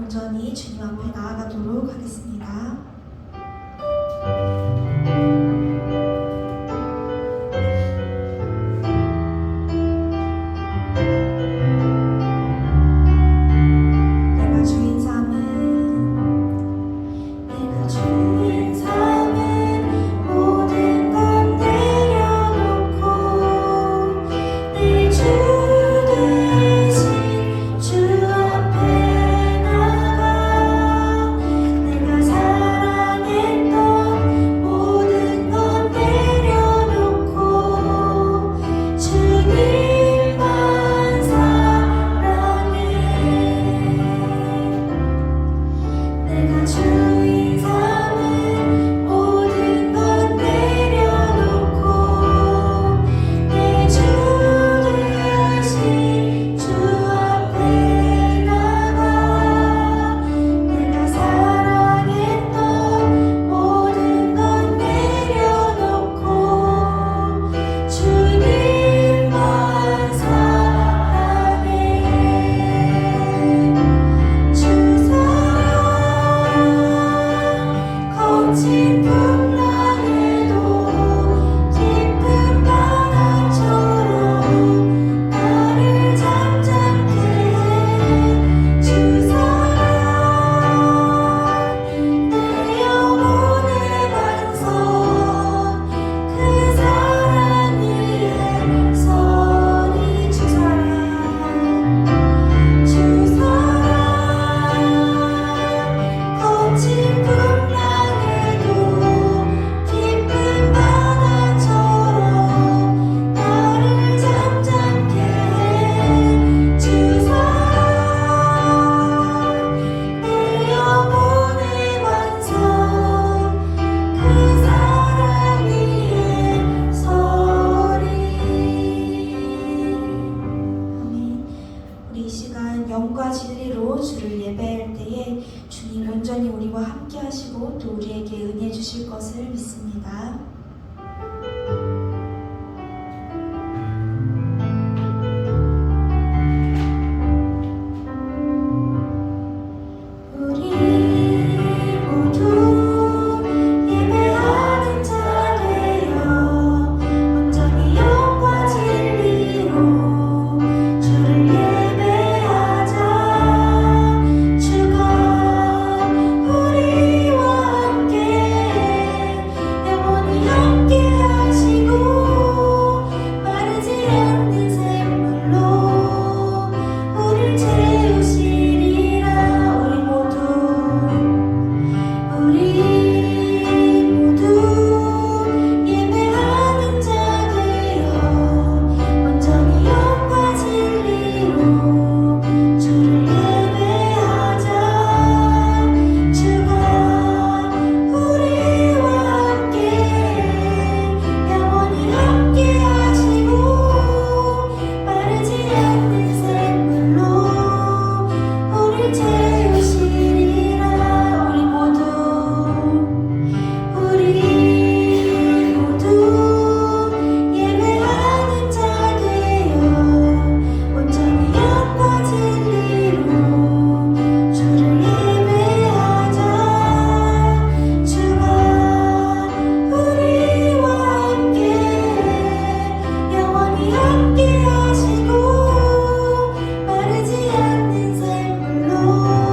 온전히 주님 앞에 나아가도록 하겠습니다. 영과 진리로 주를 예배할 때에 주님 온전히 우리와 함께 하시고 또 우리에게 은혜 주실 것을 믿습니다. 함께 하시고 마르지 않는 샘물로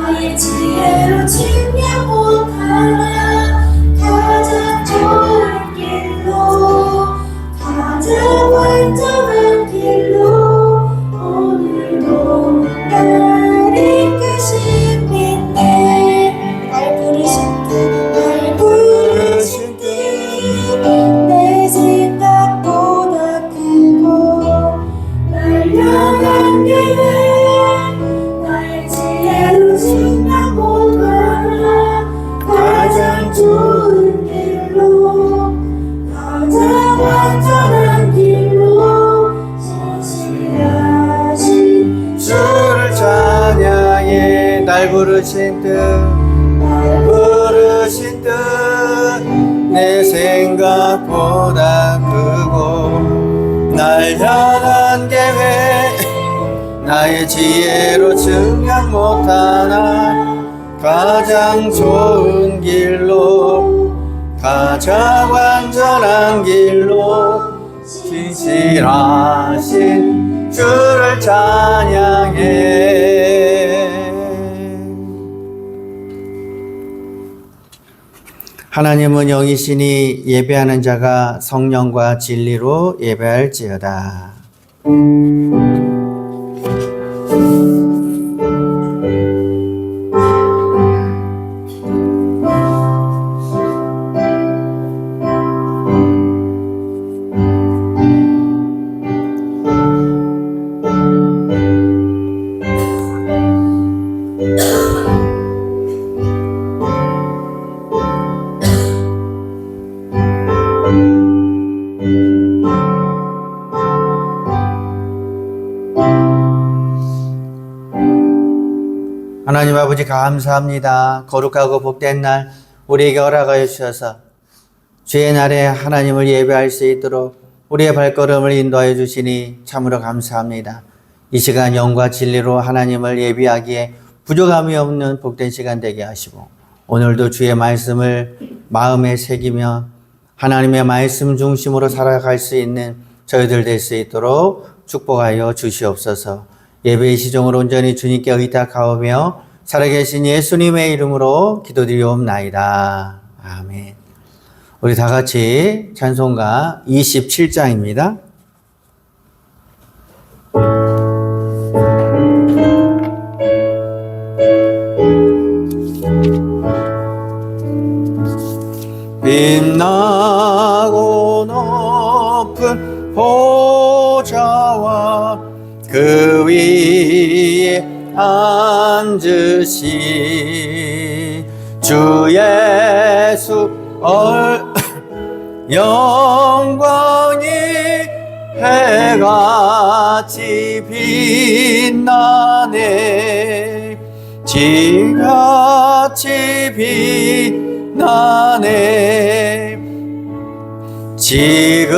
나의 지혜로 측량 못하나 가장 좋은 길로 가장 완전한 길로 오늘도 날 이끄신 믿네. 날 부르신 뜻내 생각보다 크고 날 향한 계획 측량 못하나 가장 좋은 길로 가장 완전한 길로 신실하신 주를 찬양해. 날 부르신 뜻 내 생각보다 크고 날 향한 계획 나의 지혜로 측량 못하나 가장 좋은 길로 가장 완전한 길로 신실하신 주를 찬양해. 하나님은 영이시니 예배하는 자가 성령과 진리로 예배할지어다. 하나님 아버지 감사합니다. 거룩하고 복된 날 우리에게 허락하여 주셔서 주의 날에 하나님을 예배할 수 있도록 우리의 발걸음을 인도하여 주시니 참으로 감사합니다. 이 시간 영과 진리로 하나님을 예배하기에 부족함이 없는 복된 시간 되게 하시고 오늘도 주의 말씀을 마음에 새기며 하나님의 말씀 중심으로 살아갈 수 있는 저희들 될 수 있도록 축복하여 주시옵소서. 예배의 시종을 온전히 주님께 의탁하오며 살아계신 예수님의 이름으로 기도드리옵나이다. 아멘. 우리 다 같이 찬송가 27장입니다. 빛나고 높은 보좌와 그 위에 앉으신 주 예수 영광이 해같이 빛나네. 지같이 빛나네. 지극히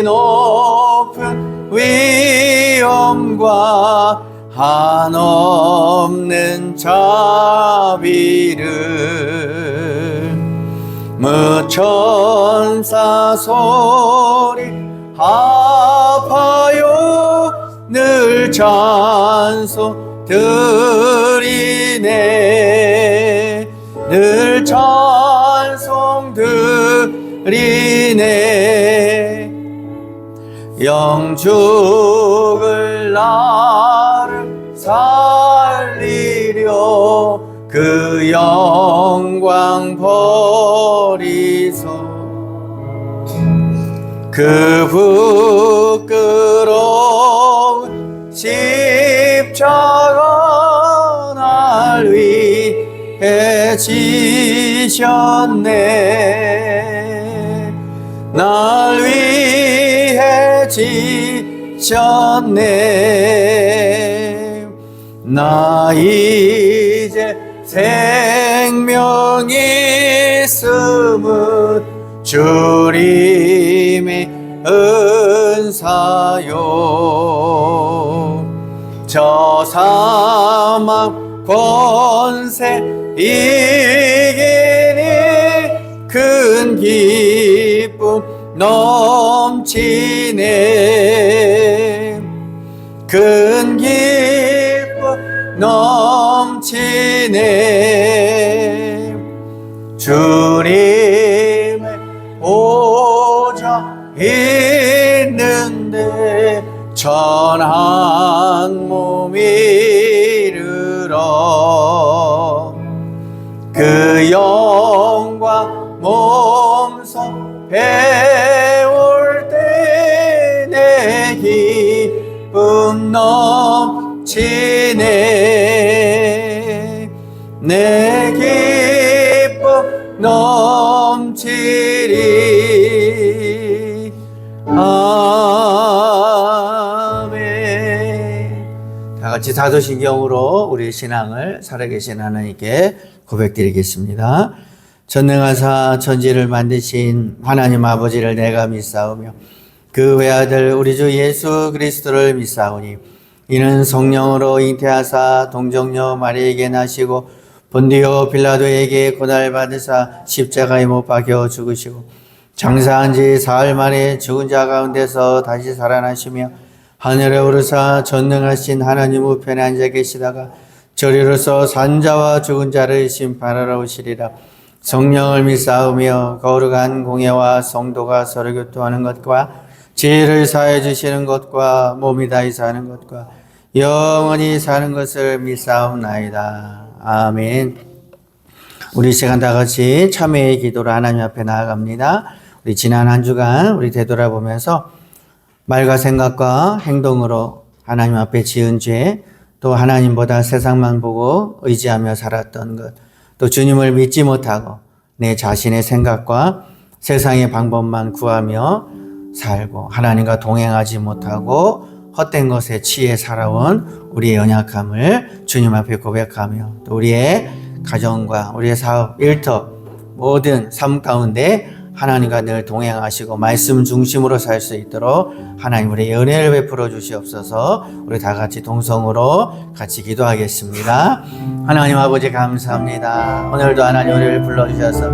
높은 위엄과 한없는 자비를 무천사 소리 합하여 늘 늘 찬송 드리네 늘 찬송 드리네 영 죽을 나를 살리려 그 영광 버리소 그 부끄러운 십자가 날 위해 지셨네 날 위해 지셨네 나 이제 생명이 있음은 주님의 은사요 저 사망 권세 이기니 큰 기쁨 넘치네 큰 기쁨 넘치네 주님의 보좌 있는데 천한 몸 이르러 그 영광 몸소 배울 때 내 기쁨 넘치네 내 기쁨 넘치리 아멘 다 같이 사도신경으로 우리 신앙을 살아계신 하나님께 고백드리겠습니다. 전능하사 천지를 만드신 하나님 아버지를 내가 믿사오며 그 외아들 우리 주 예수 그리스도를 믿사오니 이는 성령으로 잉태하사 동정녀 마리에게 나시고 본디오 빌라도에게 고난받으사 십자가에 못 박혀 죽으시고 장사한 지 사흘 만에 죽은 자 가운데서 다시 살아나시며 하늘에 오르사 전능하신 하나님 우편에 앉아 계시다가 저리로서 산자와 죽은 자를 심판하러 오시리라. 성령을 믿사오며 거룩한 공예와 성도가 서로 교통하는 것과 죄를 사해 주시는 것과 몸이 다히 사는 것과 영원히 사는 것을 믿사옵나이다. 아멘. 우리 시간 다 같이 참회의 기도로 하나님 앞에 나아갑니다. 우리 지난 한 주간 우리 되돌아보면서 말과 생각과 행동으로 하나님 앞에 지은 죄, 또 하나님보다 세상만 보고 의지하며 살았던 것, 또 주님을 믿지 못하고 내 자신의 생각과 세상의 방법만 구하며 살고 하나님과 동행하지 못하고 헛된 것에 취해 살아온 우리의 연약함을 주님 앞에 고백하며 또 우리의 가정과 우리의 사업, 일터 모든 삶 가운데 하나님과 늘 동행하시고 말씀 중심으로 살 수 있도록 하나님 우리의 은혜를 베풀어 주시옵소서. 우리 다 같이 동성으로 같이 기도하겠습니다. 하나님 아버지 감사합니다. 오늘도 하나님 우리를 불러주셔서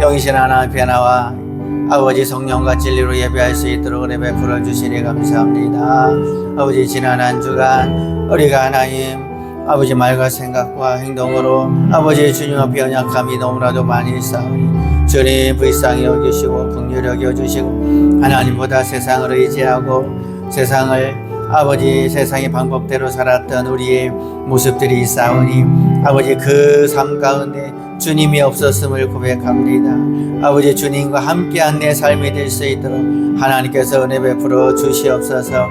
영이신 하나님 앞에 나와 아버지 성령과 진리로 예배할 수 있도록 은혜 베풀어 주시니 감사합니다. 아버지 지난 한 주간 우리가 하나님 아버지 말과 생각과 행동으로 아버지 주님 앞에 연약함이 너무나도 많이 있사오니 주님 불쌍히 여기시고 긍휼히 여겨주시고 하나님보다 세상을 의지하고 세상을 아버지 세상의 방법대로 살았던 우리의 모습들이 있사오니 아버지 그 삶 가운데 주님이 없었음을 고백합니다. 아버지 주님과 함께한 내 삶이 될 수 있도록 하나님께서 은혜 베풀어 주시옵소서.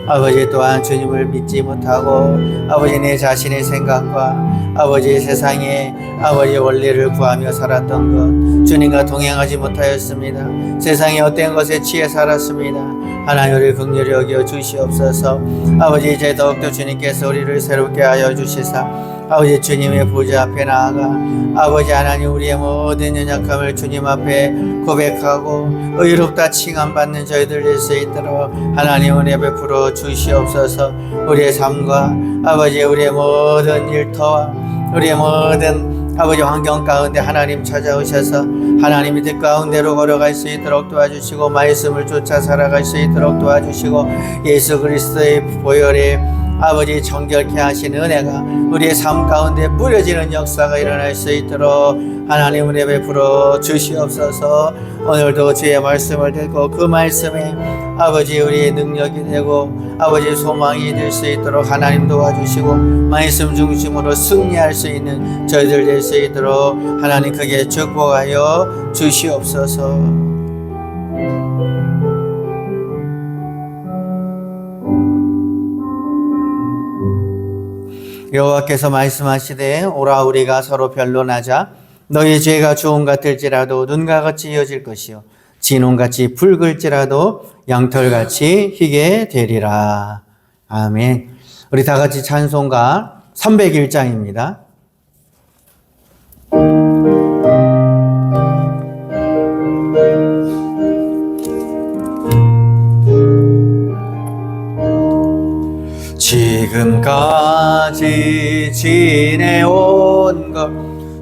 아버지 또한 주님을 믿지 못하고 아버지 내 자신의 생각과 아버지 세상의 아버지 원리를 구하며 살았던 것 주님과 동행하지 못하였습니다. 세상의 헛된 것에 취해 살았습니다. 하나님 우리를 긍휼히 여겨 주시옵소서. 아버지 이제 더욱더 주님께서 우리를 새롭게 하여 주시사 아버지 주님의 보좌 앞에 나아가 아버지 하나님 우리의 모든 연약함을 주님 앞에 고백하고 의롭다 칭함받는 저희들 될 수 있도록 하나님 은혜 베풀어 주시옵소서. 우리의 삶과 아버지 우리의 모든 일터와 우리의 모든 아버지 환경 가운데 하나님 찾아오셔서 하나님이 뜻 가운데로 걸어갈 수 있도록 도와주시고 말씀을 쫓아 살아갈 수 있도록 도와주시고 예수 그리스도의 보혈에 아버지 정결케 하시는 은혜가 우리의 삶 가운데 뿌려지는 역사가 일어날 수 있도록 하나님 은혜 베풀어 주시옵소서. 오늘도 주의 말씀을 듣고 그 말씀에 아버지 우리의 능력이 되고 아버지 소망이 될 수 있도록 하나님 도와주시고 말씀 중심으로 승리할 수 있는 저희들 될 수 있도록 하나님 크게 축복하여 주시옵소서. 여호와께서 말씀하시되 오라 우리가 서로 변론하자. 너희 죄가 주홍 같을지라도 눈과 같이 이어질 것이요 진홍같이 붉을지라도 양털같이 희게 되리라. 아멘. 우리 다 같이 찬송가 301장입니다. 지금까지 지내온 것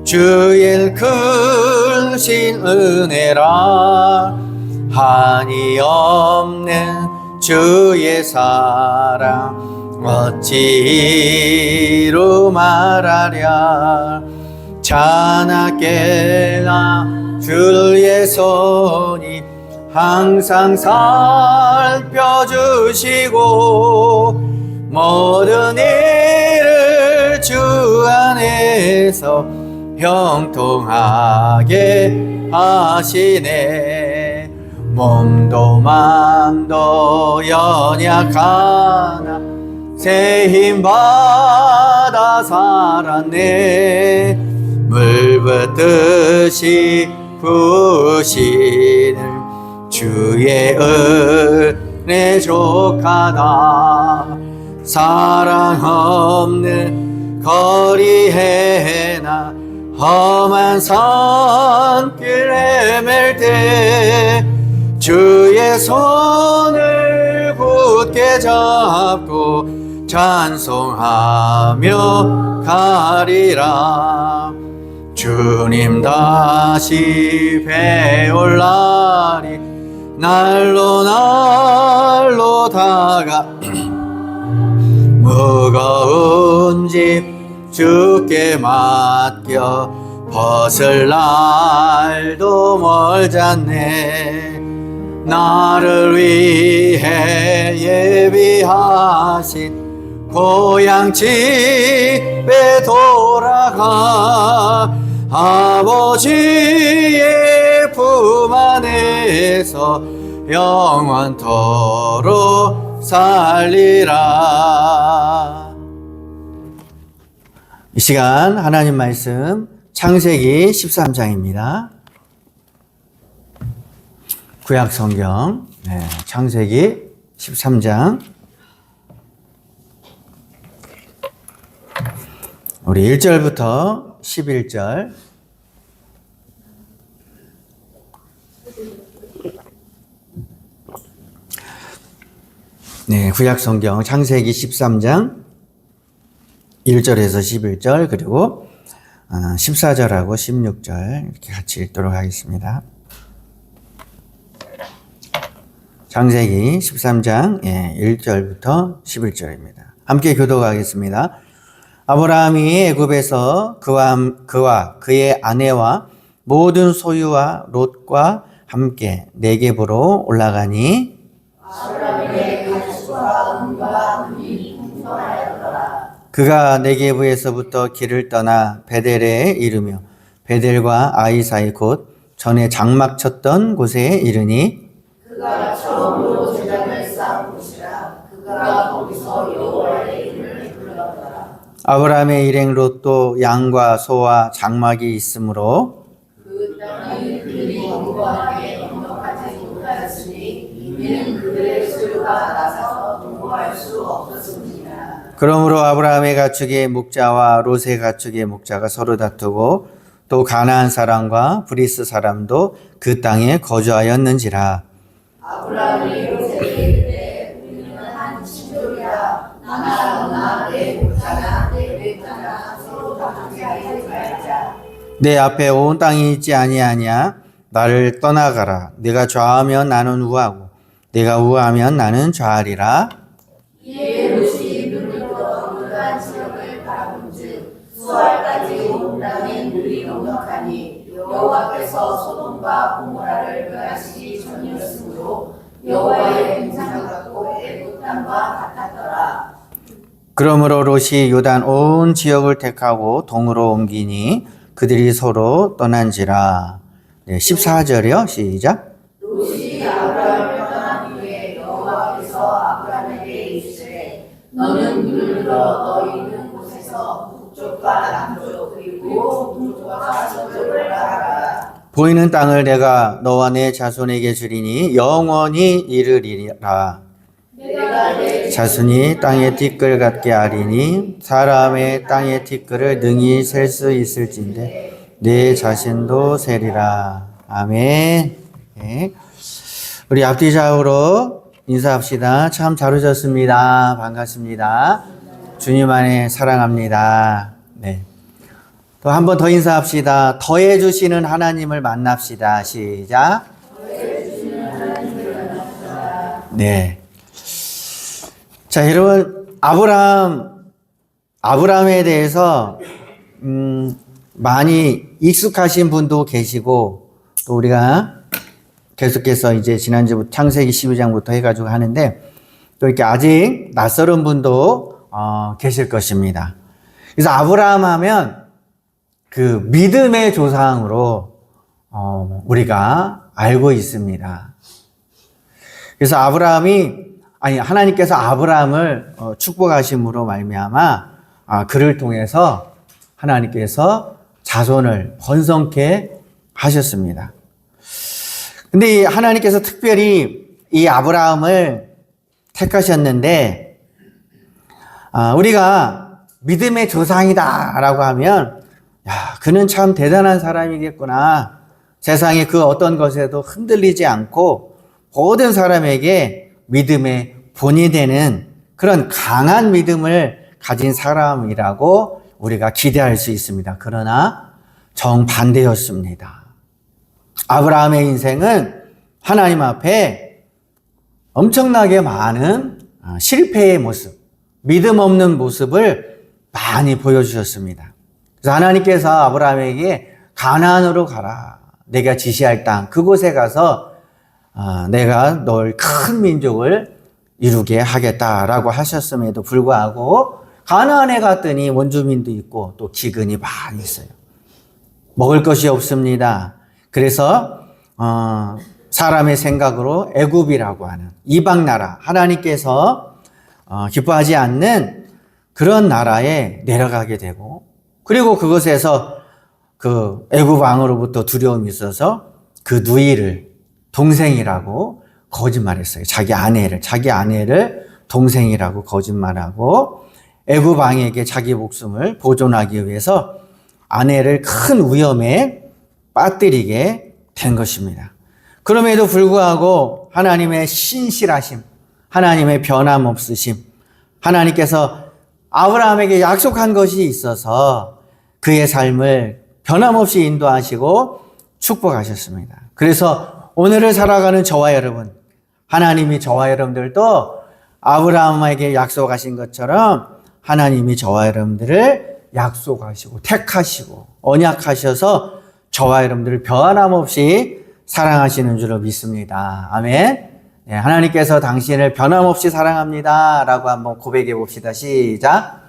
주의 크신 은혜라. 한이 없는 주의 사랑 어찌 이루 말하랴. 자나깨나 주의 손이 항상 살펴주시고 모든 일을 주 안에서 형통하게 하시네. 몸도 맘도 연약하나 새 힘 받아 살았네. 물 붓듯이 부으시는 주의 은혜 족하다. 사랑 없는 거리에나 험한 산길 헤맬 때 주의 손을 굳게 잡고 찬송하며 가리라. 주님 다시 배울 날이 날로 날로 다가 무거운 집 주께 맡겨 벗을 날도 멀잖네. 나를 위해 예비하신 고향 집에 돌아가 아버지의 품 안에서 영원토록 살리라. 이 시간 하나님 말씀 창세기 13장입니다. 구약 성경 창세기 13장 우리 1절부터 11절 구약 성경 창세기 13장 1절에서 11절 그리고 14절하고 16절 이렇게 같이 읽도록 하겠습니다. 창세기 13장 1절부터 11절입니다. 함께 교독하겠습니다. 아브라함이 애굽에서 그와 그의 아내와 모든 소유와 롯과 함께 네겝으로 올라가니 아브라함의 가축과 은과 금이 풍성하였더라. 그가 네겝에서부터 길을 떠나 베델에 이르며 베델과 아이 사이 곧 전에 장막 쳤던 곳에 이르니 그가 처음으로 제단을 쌓은 곳이라. 그가 거기서 여호와의 이름을 불렀더라. 아브라함의 일행 롯도 양과 소와 장막이 있으므로 그 땅이 그들이 동거하게 넉넉하지 못하였으니 이는 그들의 소유가 낮아서 동거할 수 없었습니다. 그러므로 아브라함의 가축의 목자와 롯의 가축의 목자가 서로 다투고 또 가나안 사람과 브리스 사람도 그 땅에 거주하였는지라. 아브라함이 롯에게 이르되 우리는 한 친족이라. 나나 너나 내 목자나 내 別자나 서로 다투게 하지 말자. 내 앞에 온 땅이 있지 아니하냐? 나를 떠나가라. 내가 좌하면 나는 우하고 내가 우하면 나는 좌하리라. 이에 롯이 눈을 떠 그러한 지역을 바라본즉 수알까지 온 땅에 물이 넉넉하니 여호와께서 소돔과 고모라를 멸하시기 전이었으므로 여호와의 공상 같고 애굽 땅과 같았더라. 그러므로 롯이 요단 온 지역을 택하고 동으로 옮기니 그들이 서로 떠난지라. 네, 14절이요. 시작. 롯이 아브라함을 떠난 후에 여호와께서 아브라함에게 이르시되 너는 눈을 들어 너 있는 곳에서 북쪽과 남쪽 그리고 동쪽과 서쪽을 바라라. 보이는 땅을 내가 너와 내 자손에게 주리니 영원히 이르리라. 내가 내 자손이 땅의 티끌 같게 하리니 사람의 땅의 티끌을 능히 셀 수 있을진데 내 자신도 세리라. 아멘. 네. 우리 앞뒤 좌우로 인사합시다. 참 잘 오셨습니다. 반갑습니다. 주님 안에 사랑합니다. 네. 또 한 번 더 인사합시다. 더해 주시는 하나님을 만납시다. 시작. 네. 자, 여러분, 아브라함에 대해서, 많이 익숙하신 분도 계시고, 또 우리가 계속해서 이제 지난주부터 창세기 12장부터 해가지고 하는데, 또 이렇게 아직 낯설은 분도, 계실 것입니다. 그래서 아브라함 하면 그 믿음의 조상으로, 우리가 알고 있습니다. 그래서 하나님께서 아브라함을 축복하심으로 말미암아 그를 통해서 하나님께서 자손을 번성케 하셨습니다. 근데 하나님께서 특별히 이 아브라함을 택하셨는데 우리가 믿음의 조상이다라고 하면 야, 그는 참 대단한 사람이겠구나. 세상의 그 어떤 것에도 흔들리지 않고 모든 사람에게 믿음의 본이 되는 그런 강한 믿음을 가진 사람이라고 우리가 기대할 수 있습니다. 그러나 정반대였습니다. 아브라함의 인생은 하나님 앞에 엄청나게 많은 실패의 모습, 믿음 없는 모습을 많이 보여주셨습니다. 그래서 하나님께서 아브라함에게 가나안으로 가라. 내가 지시할 땅 그곳에 가서 내가 널 큰 민족을 이루게 하겠다라고 하셨음에도 불구하고 가나안에 갔더니 원주민도 있고 또 기근이 많이 있어요. 먹을 것이 없습니다. 그래서 사람의 생각으로 애굽이라고 하는 이방 나라, 하나님께서 기뻐하지 않는 그런 나라에 내려가게 되고, 그리고 그곳에서 그 애굽 왕으로부터 두려움이 있어서 그 누이를 동생이라고 거짓말했어요. 자기 아내를 동생이라고 거짓말하고 애굽 왕에게 자기 목숨을 보존하기 위해서 아내를 큰 위험에 빠뜨리게 된 것입니다. 그럼에도 불구하고 하나님의 신실하심, 하나님의 변함없으심, 하나님께서 아브라함에게 약속한 것이 있어서 그의 삶을 변함없이 인도하시고 축복하셨습니다. 그래서 오늘을 살아가는 저와 여러분, 하나님이 저와 여러분들도 아브라함에게 약속하신 것처럼 하나님이 저와 여러분들을 약속하시고 택하시고 언약하셔서 저와 여러분들을 변함없이 사랑하시는 줄로 믿습니다. 아멘. 네, 하나님께서 당신을 변함없이 사랑합니다 라고 한번 고백해 봅시다. 시작.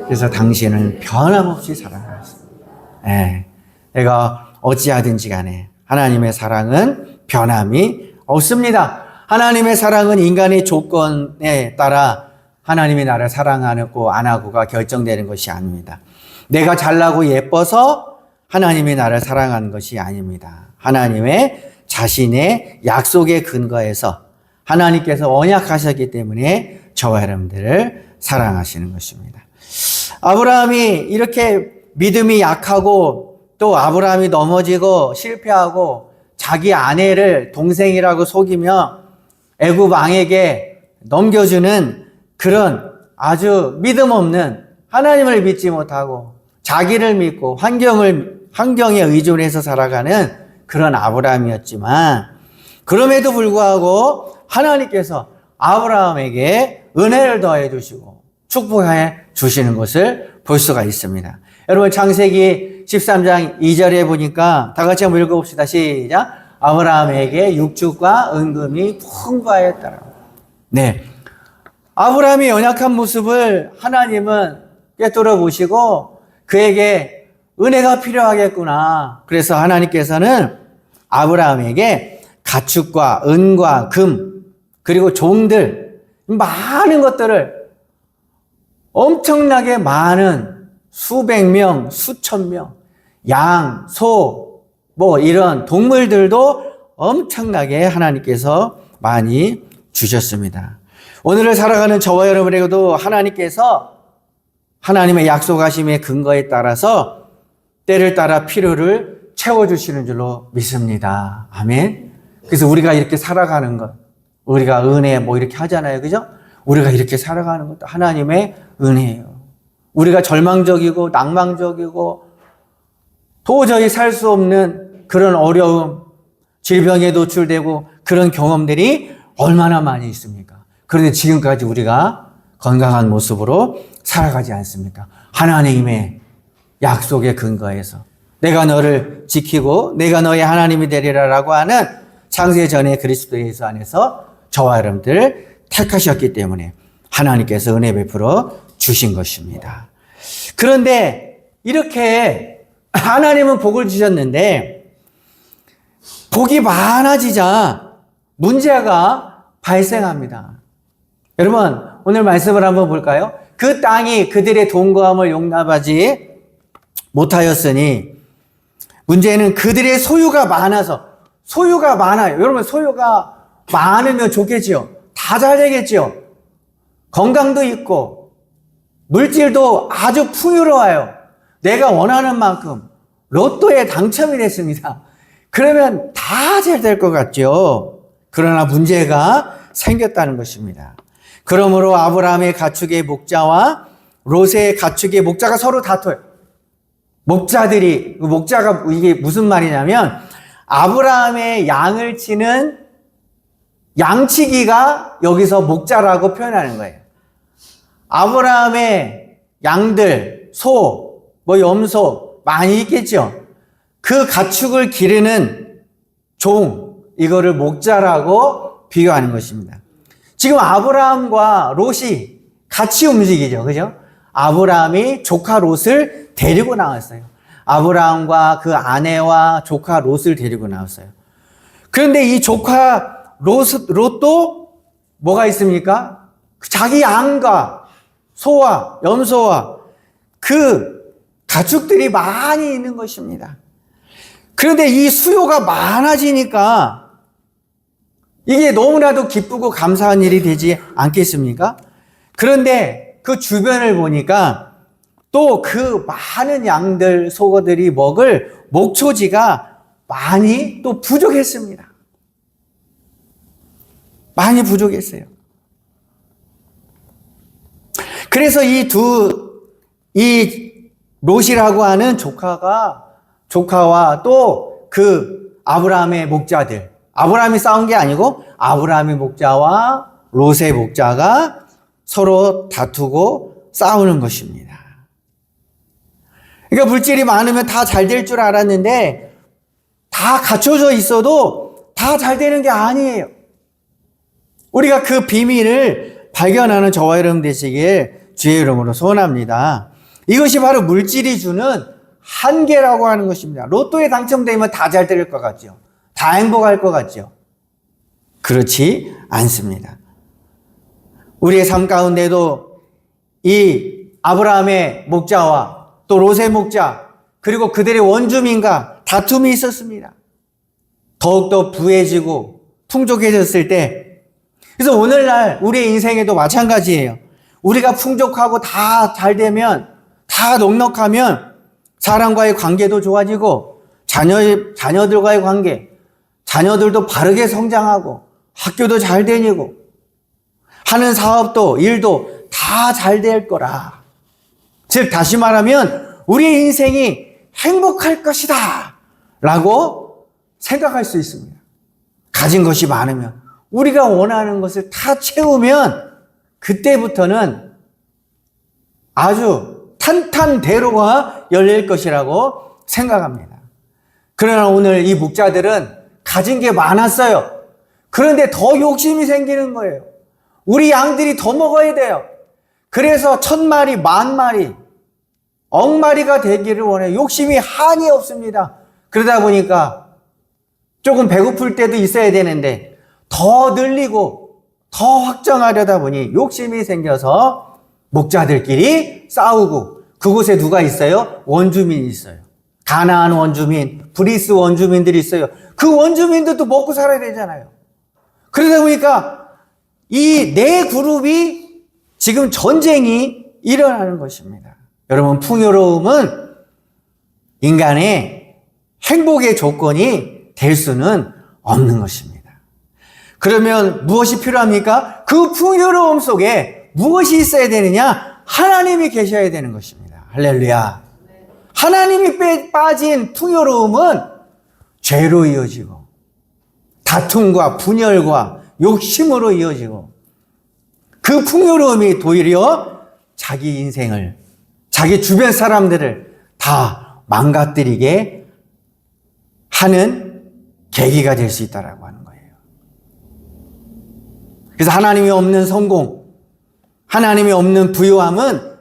그래서 당신을 변함없이 사랑하십니다. 네, 내가 어찌하든지 간에 하나님의 사랑은 변함이 없습니다. 하나님의 사랑은 인간의 조건에 따라 하나님이 나를 사랑하고 안 하고가 결정되는 것이 아닙니다. 내가 잘나고 예뻐서 하나님이 나를 사랑하는 것이 아닙니다. 하나님의 자신의 약속에 근거해서 하나님께서 언약하셨기 때문에 저와 여러분들을 사랑하시는 것입니다. 아브라함이 이렇게 믿음이 약하고 또 아브라함이 넘어지고 실패하고 자기 아내를 동생이라고 속이며 애굽 왕에게 넘겨주는 그런 아주 믿음 없는, 하나님을 믿지 못하고 자기를 믿고 환경을 환경에 의존해서 살아가는 그런 아브라함이었지만, 그럼에도 불구하고 하나님께서 아브라함에게 은혜를 더해 주시고 축복해 주시는 것을 볼 수가 있습니다. 여러분, 창세기 13장 2절에 보니까 다 같이 한번 읽어봅시다. 시작. 아브라함에게 육축과 은금이 풍부하였더라. 네. 아브라함의 연약한 모습을 하나님은 꿰뚫어 보시고 그에게 은혜가 필요하겠구나. 그래서 하나님께서는 아브라함에게 가축과 은과 금, 그리고 종들, 많은 것들을 엄청나게 많은 수백 명, 수천 명, 양, 소, 이런 동물들도 엄청나게 하나님께서 많이 주셨습니다. 오늘을 살아가는 저와 여러분에게도 하나님께서 하나님의 약속하심의 근거에 따라서 때를 따라 필요를 채워주시는 줄로 믿습니다. 아멘. 그래서 우리가 이렇게 살아가는 것, 우리가 은혜 이렇게 하잖아요. 그죠? 우리가 이렇게 살아가는 것도 하나님의 은혜예요. 우리가 절망적이고 낭망적이고 도저히 살 수 없는 그런 어려움, 질병에 노출되고 그런 경험들이 얼마나 많이 있습니까? 그런데 지금까지 우리가 건강한 모습으로 살아가지 않습니까? 하나님의 약속에 근거해서 내가 너를 지키고 내가 너의 하나님이 되리라라고 하는 창세전의 그리스도 예수 안에서 저와 여러분들 택하셨기 때문에 하나님께서 은혜 베풀어 주신 것입니다. 그런데 이렇게 하나님은 복을 주셨는데 복이 많아지자 문제가 발생합니다. 여러분, 오늘 말씀을 한번 볼까요? 그 땅이 그들의 돈거함을 용납하지 못하였으니 문제는 그들의 소유가 많아서, 소유가 많아요. 여러분, 소유가 많으면 좋겠지요. 다 잘 되겠지요. 건강도 있고 물질도 아주 풍요로워요. 내가 원하는 만큼 로또에 당첨이 됐습니다. 그러면 다 잘 될 것 같죠. 그러나 문제가 생겼다는 것입니다. 그러므로 아브라함의 가축의 목자와 롯의 가축의 목자가 서로 다퉈요. 목자가 이게 무슨 말이냐면 아브라함의 양을 치는 양치기가 여기서 목자라고 표현하는 거예요. 아브라함의 양들, 소, 염소 많이 있겠죠. 그 가축을 기르는 종, 이거를 목자라고 비유하는 것입니다. 지금 아브라함과 롯이 같이 움직이죠. 그죠? 아브라함이 조카 롯을 데리고 나왔어요. 아브라함과 그 아내와 조카 롯을 데리고 나왔어요. 그런데 이 조카 롯도 뭐가 있습니까? 자기 양과 소와 염소와 그 가축들이 많이 있는 것입니다. 그런데 이 수요가 많아지니까 이게 너무나도 기쁘고 감사한 일이 되지 않겠습니까? 그런데 그 주변을 보니까 또 그 많은 양들, 소들이 먹을 목초지가 많이 또 부족했습니다. 많이 부족했어요. 그래서 이 롯이라고 하는 조카와 또 그 아브라함의 목자들, 아브라함이 싸운 게 아니고 아브라함의 목자와 롯의 목자가 서로 다투고 싸우는 것입니다. 그러니까 물질이 많으면 다 잘 될 줄 알았는데 다 갖춰져 있어도 다 잘 되는 게 아니에요. 우리가 그 비밀을 발견하는 저와 여러분 되시길 주의 이름으로 소원합니다. 이것이 바로 물질이 주는 한계라고 하는 것입니다. 로또에 당첨되면 다 잘 될 것 같죠? 다 행복할 것 같죠? 그렇지 않습니다. 우리의 삶 가운데도 이 아브라함의 목자와 또 롯의 목자 그리고 그들의 원주민과 다툼이 있었습니다. 더욱더 부해지고 풍족해졌을 때, 그래서 오늘날 우리의 인생에도 마찬가지예요. 우리가 풍족하고 다 잘 되면, 다 넉넉하면 사람과의 관계도 좋아지고 자녀들과의 관계, 자녀들도 바르게 성장하고 학교도 잘 다니고 하는 사업도 일도 다 잘 될 거라. 즉 다시 말하면 우리의 인생이 행복할 것이다 라고 생각할 수 있습니다. 가진 것이 많으면, 우리가 원하는 것을 다 채우면 그때부터는 아주 탄탄대로가 열릴 것이라고 생각합니다. 그러나 오늘 이 목자들은 가진 게 많았어요. 그런데 더 욕심이 생기는 거예요. 우리 양들이 더 먹어야 돼요. 그래서 1000마리, 10,000마리, 10,000마리가 되기를 원해요. 욕심이 한이 없습니다. 그러다 보니까 조금 배고플 때도 있어야 되는데 더 늘리고 더 확정하려다 보니 욕심이 생겨서 목자들끼리 싸우고, 그곳에 누가 있어요? 원주민이 있어요. 가나안 원주민, 브리스 원주민들이 있어요. 그 원주민들도 먹고 살아야 되잖아요. 그러다 보니까 이 네 그룹이 지금 전쟁이 일어나는 것입니다. 여러분, 풍요로움은 인간의 행복의 조건이 될 수는 없는 것입니다. 그러면 무엇이 필요합니까? 그 풍요로움 속에 무엇이 있어야 되느냐? 하나님이 계셔야 되는 것입니다. 할렐루야. 하나님이 빠진 풍요로움은 죄로 이어지고 다툼과 분열과 욕심으로 이어지고, 그 풍요로움이 도리어 자기 인생을, 자기 주변 사람들을 다 망가뜨리게 하는 계기가 될 수 있다라고 하는 거예요. 그래서 하나님이 없는 성공, 하나님이 없는 부요함은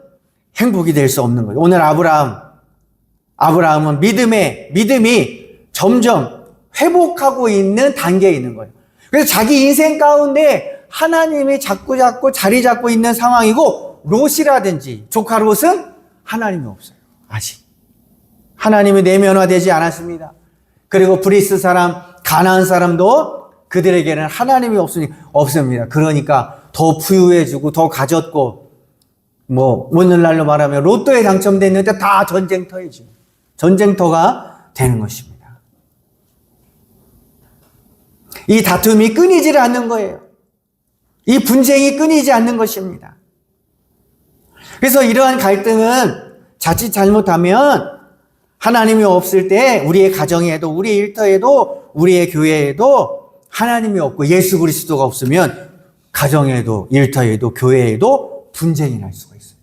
행복이 될 수 없는 거예요. 오늘 아브라함은 믿음이 점점 회복하고 있는 단계에 있는 거예요. 그래서 자기 인생 가운데 하나님이 자꾸 자리 잡고 있는 상황이고, 롯이라든지 조카 롯은 하나님이 없어요. 아직 하나님이 내면화되지 않았습니다. 그리고 브리스 사람, 가나안 사람도 그들에게는 하나님이 없습니다. 그러니까 더 부유해지고 더 가졌고, 오늘날로 말하면 로또에 당첨됐는데 다 전쟁터가 되는 것입니다. 이 다툼이 끊이질 않는 거예요. 이 분쟁이 끊이지 않는 것입니다. 그래서 이러한 갈등은 자칫 잘못하면 하나님이 없을 때 우리의 가정에도, 우리의 일터에도, 우리의 교회에도 하나님이 없고 예수 그리스도가 없으면 가정에도, 일터에도, 교회에도 분쟁이 날 수가 있어요.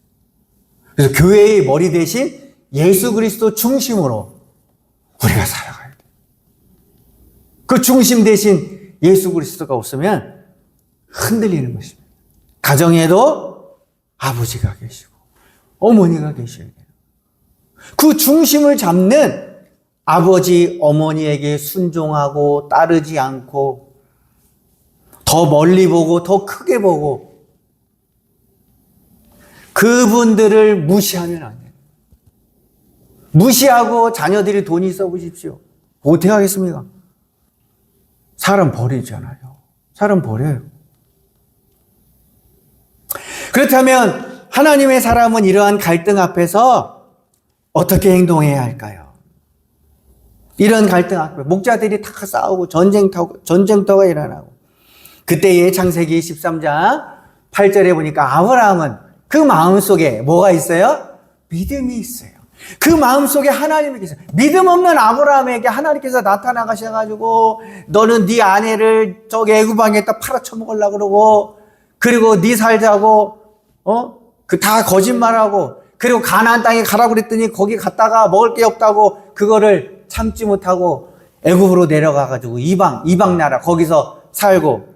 그래서 교회의 머리 대신 예수 그리스도 중심으로 우리가 살아가야 돼요. 그 중심 대신 예수 그리스도가 없으면 흔들리는 것입니다. 가정에도 아버지가 계시고 어머니가 계셔야 돼요. 그 중심을 잡는 아버지, 어머니에게 순종하고 따르지 않고 더 멀리 보고 더 크게 보고 그분들을 무시하면 안 돼요. 무시하고 자녀들이 돈 있어 보십시오. 어떻게 하겠습니까? 사람 버리잖아요. 사람 버려요. 그렇다면 하나님의 사람은 이러한 갈등 앞에서 어떻게 행동해야 할까요? 이런 갈등 앞에 목자들이 다 싸우고 전쟁터가 일어나고, 그때의 창세기 13장 8절에 보니까 아브라함은 그 마음속에 뭐가 있어요? 믿음이 있어요. 그 마음속에 하나님이 계세요. 믿음 없는 아브라함에게 하나님께서 나타나 가셔가지고 너는 네 아내를 저기 애굽왕에다 팔아쳐먹으려고 그러고, 그리고 네 살자고 그 다 거짓말하고, 그리고 가나안 땅에 가라고 그랬더니 거기 갔다가 먹을 게 없다고 그거를 참지 못하고 애굽으로 내려가가지고 이방 나라 거기서 살고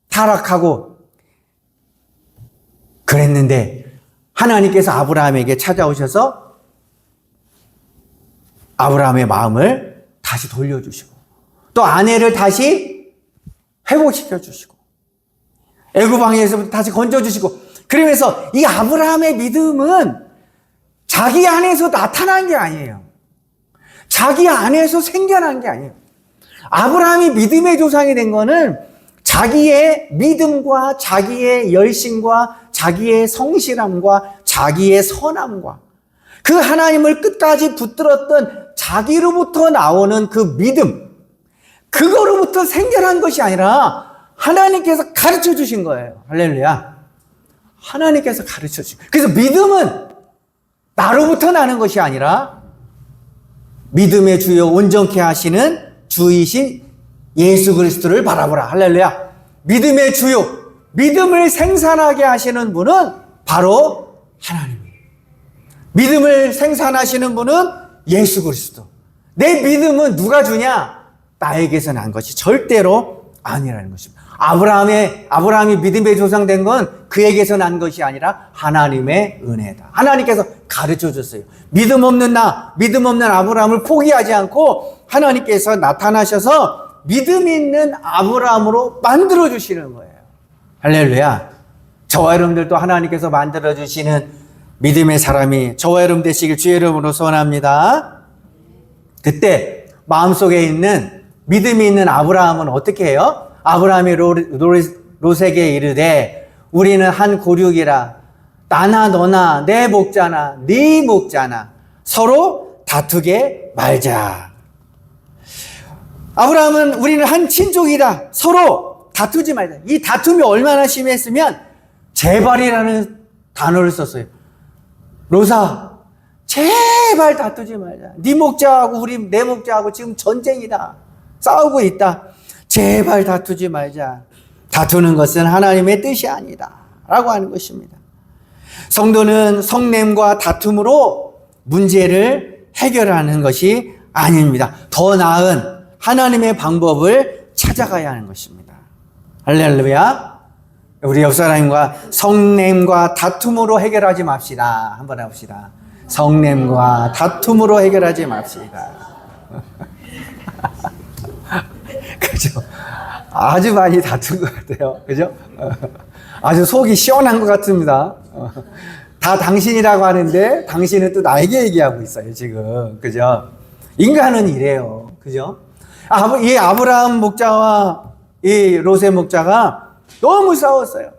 타락하고 그랬는데, 하나님께서 아브라함에게 찾아오셔서 아브라함의 마음을 다시 돌려주시고, 또 아내를 다시 회복시켜 주시고, 애굽 왕에서부터 다시 건져주시고, 그러면서 이 아브라함의 믿음은 자기 안에서 나타난 게 아니에요. 자기 안에서 생겨난 게 아니에요. 아브라함이 믿음의 조상이 된 거는 자기의 믿음과 자기의 열심과 자기의 성실함과 자기의 선함과 그 하나님을 끝까지 붙들었던 자기로부터 나오는 그 믿음, 그거로부터 생겨난 것이 아니라 하나님께서 가르쳐 주신 거예요. 할렐루야. 하나님께서 가르쳐 주신. 그래서 믿음은 나로부터 나는 것이 아니라 믿음의 주요 온전케 하시는 주이신 예수 그리스도를 바라보라. 할렐루야. 믿음의 주요, 믿음을 생산하게 하시는 분은 바로 하나님이에요. 믿음을 생산하시는 분은 예수 그리스도. 내 믿음은 누가 주냐? 나에게서 난 것이 절대로 아니라는 것입니다. 아브라함이 믿음의 조상된 건 그에게서 난 것이 아니라 하나님의 은혜다. 하나님께서 가르쳐 줬어요. 믿음 없는 아브라함을 포기하지 않고 하나님께서 나타나셔서 믿음 있는 아브라함으로 만들어 주시는 거예요. 할렐루야. 저와 여러분들도 하나님께서 만들어 주시는 믿음의 사람이 저와 여러분 되시길 주의 이름으로 소원합니다. 그때 마음속에 있는 믿음이 있는 아브라함은 어떻게 해요? 아브라함이 롯에게 이르되 우리는 한 고륙이라 나나 너나 내 목자나 네 목자나 서로 다투게 말자. 아브라함은 우리는 한 친족이다. 서로 다투지 말자. 이 다툼이 얼마나 심했으면 제발이라는 단어를 썼어요. 롯아, 제발 다투지 말자. 네 목자하고 내 목자하고 지금 전쟁이다. 싸우고 있다. 제발 다투지 말자. 다투는 것은 하나님의 뜻이 아니다. 라고 하는 것입니다. 성도는 성냄과 다툼으로 문제를 해결하는 것이 아닙니다. 더 나은 하나님의 방법을 찾아가야 하는 것입니다. 할렐루야. 우리 옆 사람과 성냄과 다툼으로 해결하지 맙시다. 한번 해봅시다. 성냄과 다툼으로 해결하지 맙시다. 그죠? 아주 많이 다툰 것 같아요. 그죠? 아주 속이 시원한 것 같습니다. 다 당신이라고 하는데 당신은 또 나에게 얘기하고 있어요, 지금. 그죠? 인간은 이래요. 그죠? 이 아브라함 목자와 이 롯의 목자가 너무 싸웠어요.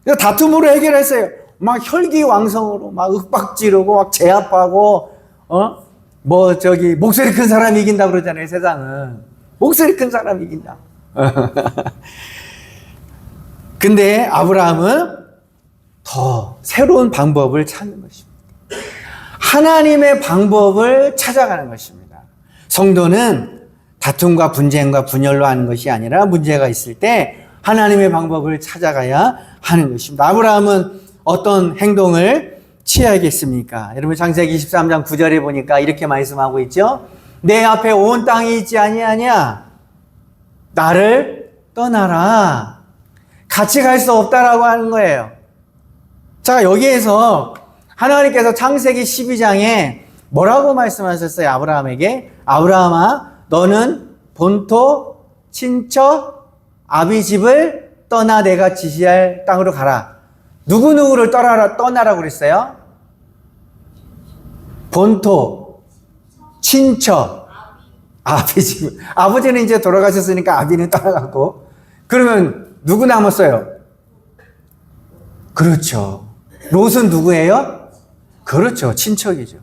그래서 다툼으로 해결했어요. 막 혈기왕성으로 막 윽박지르고 막 제압하고 목소리 큰 사람이 이긴다 그러잖아요, 세상은. 목소리 큰 사람이 이긴다. 근데 아브라함은 더 새로운 방법을 찾는 것입니다. 하나님의 방법을 찾아가는 것입니다. 성도는 다툼과 분쟁과 분열로 하는 것이 아니라 문제가 있을 때 하나님의 방법을 찾아가야 하는 것입니다. 아브라함은 어떤 행동을 취하겠습니까? 여러분 창세기 23장 9절에 보니까 이렇게 말씀하고 있죠. 내 앞에 온 땅이 있지 아니하냐? 나를 떠나라. 같이 갈 수 없다라고 하는 거예요. 자, 여기에서 하나님께서 창세기 12장에 뭐라고 말씀하셨어요? 아브라함에게? 아브라함아, 너는 본토, 친척, 아비 집을 떠나 내가 지시할 땅으로 가라. 누구누구를 떠나라고 그랬어요? 본토, 친척, 아비 집. 아버지는 이제 돌아가셨으니까 아비는 떠나갔고. 그러면 누구 남았어요? 그렇죠. 롯은 누구예요? 그렇죠. 친척이죠.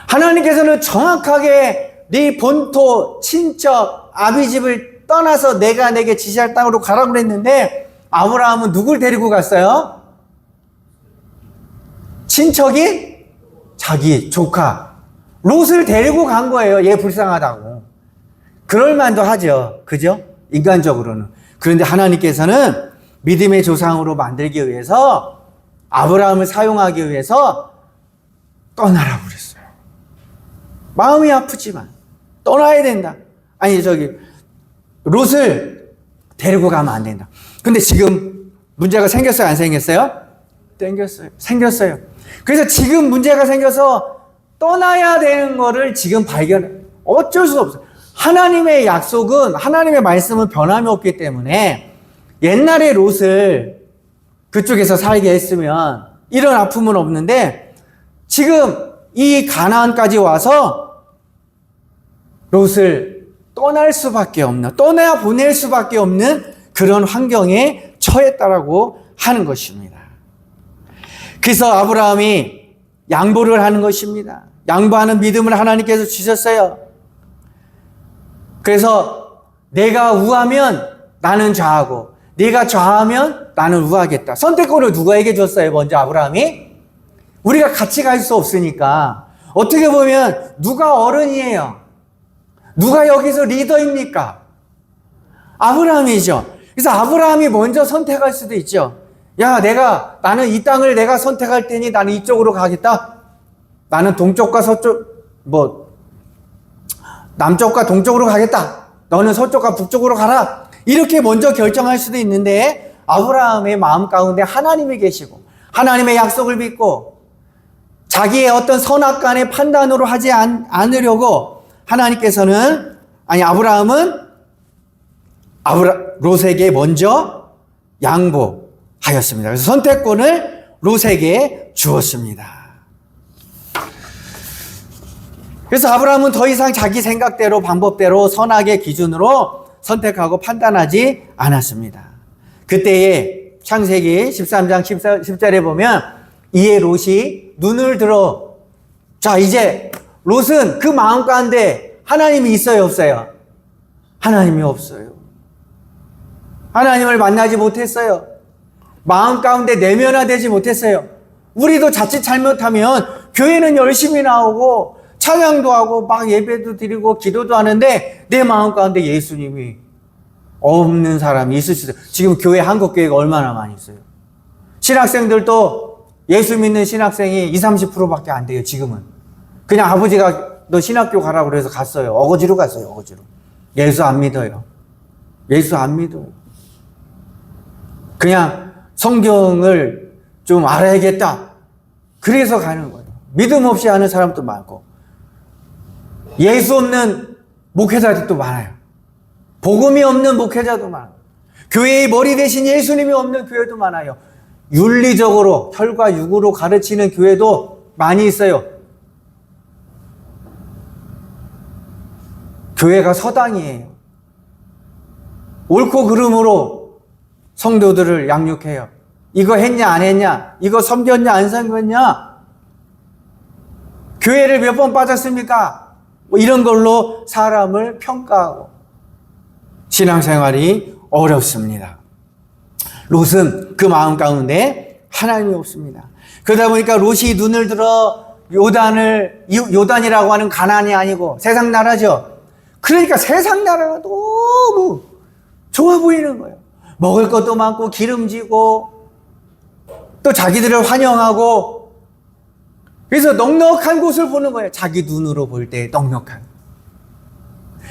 하나님께서는 정확하게 네 본토, 친척, 아비 집을 떠나서 내가 내게 지시할 땅으로 가라고 그랬는데 아브라함은 누굴 데리고 갔어요? 친척이 자기 조카 롯을 데리고 간 거예요. 얘 불쌍하다고. 그럴 만도 하죠. 그죠? 인간적으로는. 그런데 하나님께서는 믿음의 조상으로 만들기 위해서 아브라함을 사용하기 위해서 떠나라고 그랬어요. 마음이 아프지만 떠나야 된다. 아니 롯을 데리고 가면 안 된다. 근데 지금 문제가 생겼어요? 안 생겼어요? 생겼어요. 그래서 지금 문제가 생겨서 떠나야 되는 거를 지금 어쩔 수 없어요. 하나님의 약속은, 하나님의 말씀은 변함이 없기 때문에 옛날에 롯을 그쪽에서 살게 했으면 이런 아픔은 없는데 지금 이 가나안까지 와서 롯을 떠날 수밖에 없는, 떠나 보낼 수밖에 없는 그런 환경에 처했다라고 하는 것입니다. 그래서 아브라함이 양보를 하는 것입니다. 양보하는 믿음을 하나님께서 주셨어요. 그래서 내가 우하면 나는 좌하고 네가 좌하면 나는 우하겠다. 선택권을 누구에게 줬어요? 먼저 아브라함이? 우리가 같이 갈 수 없으니까 어떻게 보면 누가 어른이에요? 누가 여기서 리더입니까? 아브라함이죠. 그래서 아브라함이 먼저 선택할 수도 있죠. 야, 나는 이 땅을 내가 선택할 테니 나는 이쪽으로 가겠다. 나는 동쪽과 서쪽, 남쪽과 동쪽으로 가겠다. 너는 서쪽과 북쪽으로 가라. 이렇게 먼저 결정할 수도 있는데, 아브라함의 마음 가운데 하나님이 계시고, 하나님의 약속을 믿고, 자기의 어떤 선악간의 판단으로 하지 않으려고 아브라함은 롯에게 먼저 양보하였습니다. 그래서 선택권을 롯에게 주었습니다. 그래서 아브라함은 더 이상 자기 생각대로 방법대로 선악의 기준으로 선택하고 판단하지 않았습니다. 그때에 창세기 13장 10절에 보면 이에 롯이 눈을 들어, 자, 이제 롯은 그 마음 가운데 하나님이 있어요, 없어요? 하나님이 없어요. 하나님을 만나지 못했어요. 마음 가운데 내면화되지 못했어요. 우리도 자칫 잘못하면 교회는 열심히 나오고 찬양도 하고 막 예배도 드리고 기도도 하는데 내 마음 가운데 예수님이 없는 사람이 있을 수 있어요. 지금 교회, 한국 교회가 얼마나 많이 있어요. 신학생들도 예수 믿는 신학생이 20, 30%밖에 안 돼요, 지금은. 그냥 아버지가 너 신학교 가라고 그래서 갔어요. 어거지로 갔어요, 어거지로. 예수 안 믿어요. 예수 안 믿어요. 그냥 성경을 좀 알아야겠다. 그래서 가는 거예요. 믿음 없이 하는 사람도 많고, 예수 없는 목회자들도 많아요. 복음이 없는 목회자도 많아요. 교회의 머리 대신 예수님이 없는 교회도 많아요. 윤리적으로 혈과 육으로 가르치는 교회도 많이 있어요. 교회가 서당이에요. 옳고 그름으로 성도들을 양육해요. 이거 했냐 안 했냐, 이거 섬겼냐 안 섬겼냐, 교회를 몇 번 빠졌습니까, 이런 걸로 사람을 평가하고 신앙생활이 어렵습니다. 롯은 그 마음 가운데 하나님이 없습니다. 그러다 보니까 롯이 눈을 들어 요단이라고 하는 가나안이 아니고 세상 나라죠. 그러니까 세상 나라가 너무 좋아 보이는 거예요. 먹을 것도 많고 기름지고 또 자기들을 환영하고, 그래서 넉넉한 곳을 보는 거예요. 자기 눈으로 볼 때 넉넉한.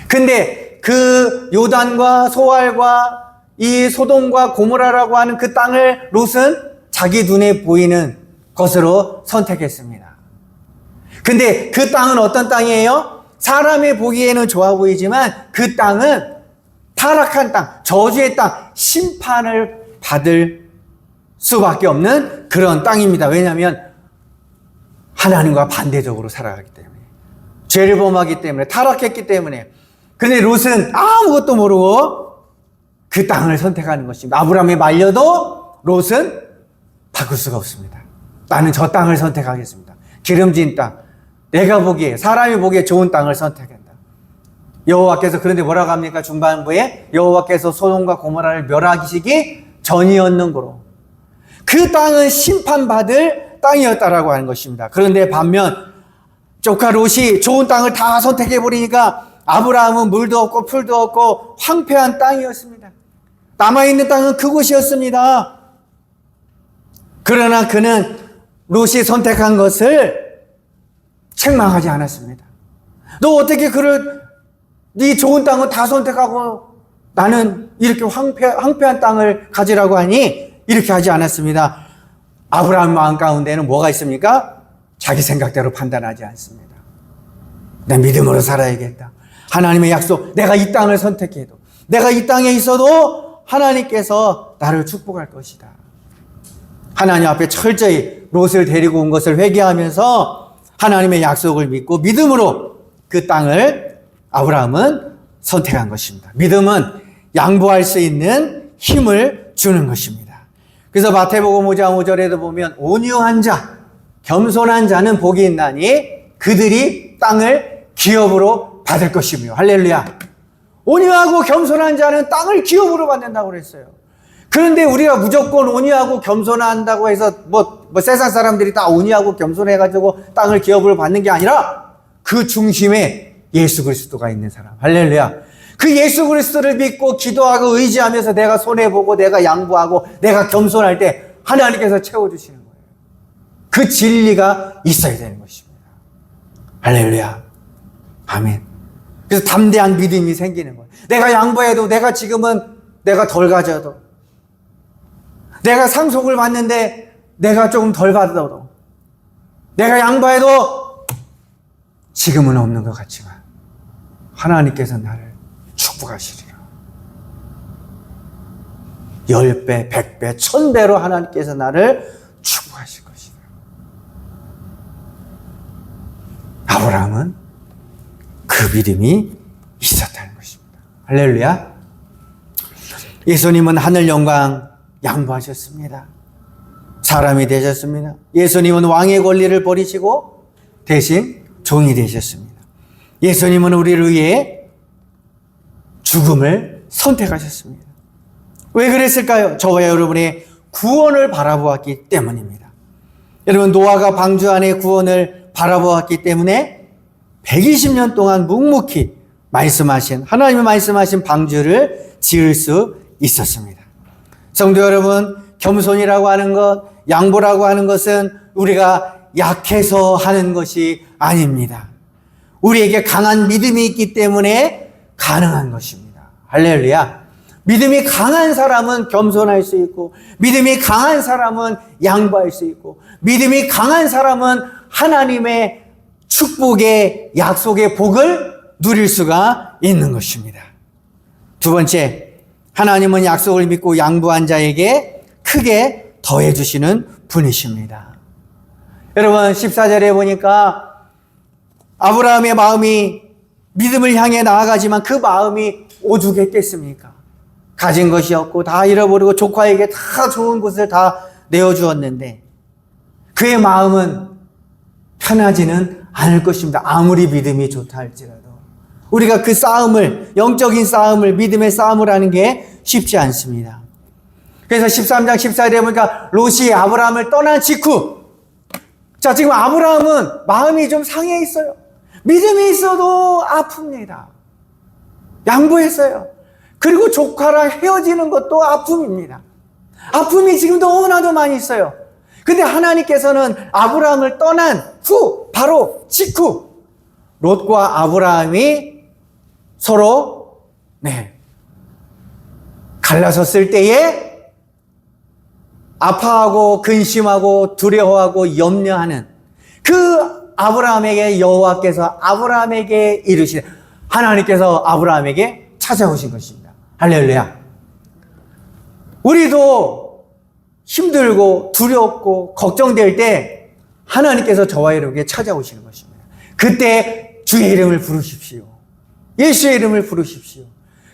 근데 그 요단과 소알과 이 소돔과 고모라라고 하는 그 땅을 롯은 자기 눈에 보이는 것으로 선택했습니다. 근데 그 땅은 어떤 땅이에요? 사람의 보기에는 좋아 보이지만 그 땅은 타락한 땅, 저주의 땅, 심판을 받을 수밖에 없는 그런 땅입니다. 왜냐하면 하나님과 반대적으로 살아가기 때문에, 죄를 범하기 때문에, 타락했기 때문에. 근데 롯은 아무것도 모르고 그 땅을 선택하는 것입니다. 아브라함이 말려도 롯은 바꿀 수가 없습니다. 나는 저 땅을 선택하겠습니다. 기름진 땅, 내가 보기에, 사람이 보기에 좋은 땅을 선택한다. 여호와께서 그런데 뭐라고 합니까? 중반부에 여호와께서 소돔과 고모라를 멸하시기 전이었는고로 그 땅은 심판받을 땅이었다라고 하는 것입니다. 그런데 반면 조카 롯이 좋은 땅을 다 선택해버리니까 아브라함은 물도 없고 풀도 없고 황폐한 땅이었습니다. 남아있는 땅은 그곳이었습니다. 그러나 그는 롯이 선택한 것을 책망하지 않았습니다. 너 어떻게 네 좋은 땅은 다 선택하고 나는 이렇게 황폐한 땅을 가지라고 하니? 이렇게 하지 않았습니다. 아브라함 마음 가운데는 뭐가 있습니까? 자기 생각대로 판단하지 않습니다. 내 믿음으로 살아야겠다. 하나님의 약속, 내가 이 땅을 선택해도, 내가 이 땅에 있어도 하나님께서 나를 축복할 것이다. 하나님 앞에 철저히 롯을 데리고 온 것을 회개하면서 하나님의 약속을 믿고 믿음으로 그 땅을 아브라함은 선택한 것입니다. 믿음은 양보할 수 있는 힘을 주는 것입니다. 그래서 마태복음 5장 5절에도 보면 온유한 자, 겸손한 자는 복이 있나니 그들이 땅을 기업으로 받을 것이며. 할렐루야. 온유하고 겸손한 자는 땅을 기업으로 받는다고 그랬어요. 그런데 우리가 무조건 온유하고 겸손한다고 해서 세상 사람들이 다 온유하고 겸손해가지고 땅을 기업으로 받는 게 아니라 그 중심에 예수 그리스도가 있는 사람. 할렐루야. 그 예수 그리스도를 믿고 기도하고 의지하면서 내가 손해보고 내가 양보하고 내가 겸손할 때 하나님께서 채워주시는 거예요. 그 진리가 있어야 되는 것입니다. 할렐루야. 아멘. 그래서 담대한 믿음이 생기는 거예요. 내가 양보해도 내가 지금은 내가 덜 가져도 내가 상속을 받는데 내가 조금 덜 받아도 내가 양보해도 지금은 없는 것 같지만 하나님께서 나를 축복하시리라. 10배, 100배, 1000배로 하나님께서 나를 축복하실 것이다. 아브라함은 그 믿음이 있었다는 것입니다. 할렐루야. 예수님은 하늘 영광 양보하셨습니다. 사람이 되셨습니다. 예수님은 왕의 권리를 버리시고 대신 종이 되셨습니다. 예수님은 우리를 위해 죽음을 선택하셨습니다. 왜 그랬을까요? 저와 여러분의 구원을 바라보았기 때문입니다. 여러분, 노아가 방주 안의 구원을 바라보았기 때문에 120년 동안 묵묵히 하나님이 말씀하신 방주를 지을 수 있었습니다. 성도 여러분, 겸손이라고 하는 것, 양보라고 하는 것은 우리가 약해서 하는 것이 아닙니다. 우리에게 강한 믿음이 있기 때문에 가능한 것입니다. 할렐루야. 믿음이 강한 사람은 겸손할 수 있고, 믿음이 강한 사람은 양보할 수 있고, 믿음이 강한 사람은 하나님의 축복의 약속의 복을 누릴 수가 있는 것입니다. 두 번째, 하나님은 약속을 믿고 양보한 자에게 크게 더해 주시는 분이십니다. 여러분, 14절에 보니까 아브라함의 마음이 믿음을 향해 나아가지만 그 마음이 오죽했겠습니까? 가진 것이 없고 다 잃어버리고 조카에게 다 좋은 것을 다 내어주었는데 그의 마음은 편하지는 않을 것입니다. 아무리 믿음이 좋다 할지라도. 우리가 그 싸움을, 영적인 싸움을, 믿음의 싸움을 하는 게 쉽지 않습니다. 그래서 13장 14절에 보니까 롯이 아브라함을 떠난 직후, 자, 지금 아브라함은 마음이 좀 상해 있어요. 믿음이 있어도 아픕니다. 양보했어요. 그리고 조카랑 헤어지는 것도 아픔입니다. 아픔이 지금 너무나도 많이 있어요. 근데 하나님께서는 아브라함을 떠난 후, 바로 직후, 롯과 아브라함이 서로 갈라섰을 때에 아파하고 근심하고 두려워하고 염려하는 그 아브라함에게 여호와께서 아브라함에게 이르시되 하나님께서 아브라함에게 찾아오신 것입니다. 할렐루야. 우리도 힘들고 두렵고 걱정될 때 하나님께서 저와 여러분에게 찾아오시는 것입니다. 그때 주의 이름을 부르십시오. 예수의 이름을 부르십시오.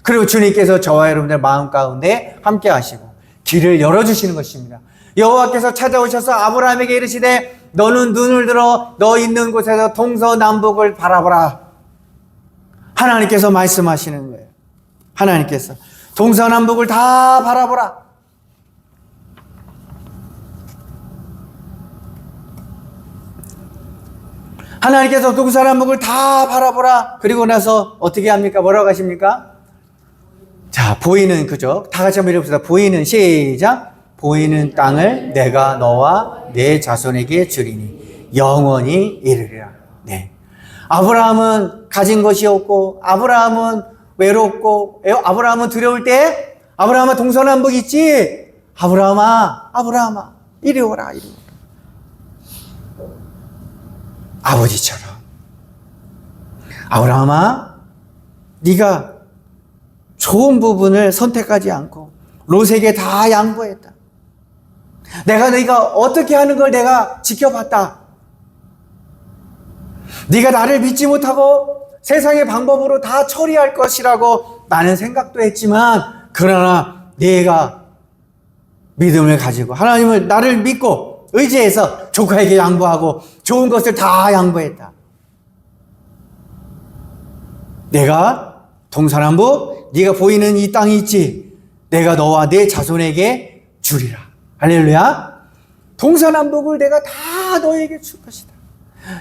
그리고 주님께서 저와 여러분들 마음 가운데 함께 하시고 길을 열어주시는 것입니다. 여호와께서 찾아오셔서 아브라함에게 이르시되 너는 눈을 들어 너 있는 곳에서 동서남북을 바라보라. 하나님께서 말씀하시는 거예요. 하나님께서 동서남북을 다 바라보라. 하나님께서 동서남북을 다 바라보라. 그리고 나서 어떻게 합니까? 뭐라고 하십니까? 자, 보이는, 그죠? 다 같이 한번 읽읍시다. 보이는, 시작. 보이는 땅을 내가 너와 내 자손에게 주리니 영원히 이르리라. 네. 아브라함은 가진 것이 없고, 아브라함은 외롭고, 아브라함은 두려울 때, 아브라함아 동서남북 있지? 아브라함아, 이리 오라, 이리 오라. 아버지처럼. 아브라함아, 네가 좋은 부분을 선택하지 않고 롯에게 다 양보했다. 내가 네가 어떻게 하는 걸 내가 지켜봤다. 네가 나를 믿지 못하고 세상의 방법으로 다 처리할 것이라고 나는 생각도 했지만 그러나 네가 믿음을 가지고 하나님을 나를 믿고 의지해서 조카에게 양보하고 좋은 것을 다 양보했다. 내가 동서남북 네가 보이는 이 땅이 있지. 내가 너와 내 자손에게 주리라. 할렐루야. 동서남북을 내가 다 너에게 줄 것이다.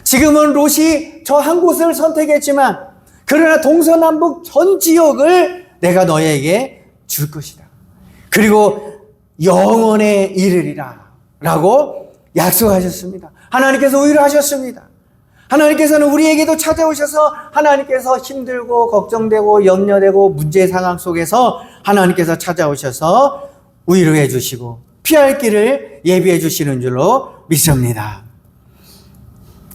지금은 롯이 저 한 곳을 선택했지만 그러나 동서남북 전 지역을 내가 너에게 줄 것이다. 그리고 영원에 이르리라 라고 약속하셨습니다. 하나님께서 의뢰하셨습니다. 하나님께서는 우리에게도 찾아오셔서 하나님께서 힘들고 걱정되고 염려되고 문제 상황 속에서 하나님께서 찾아오셔서 위로해 주시고 피할 길을 예비해 주시는 줄로 믿습니다.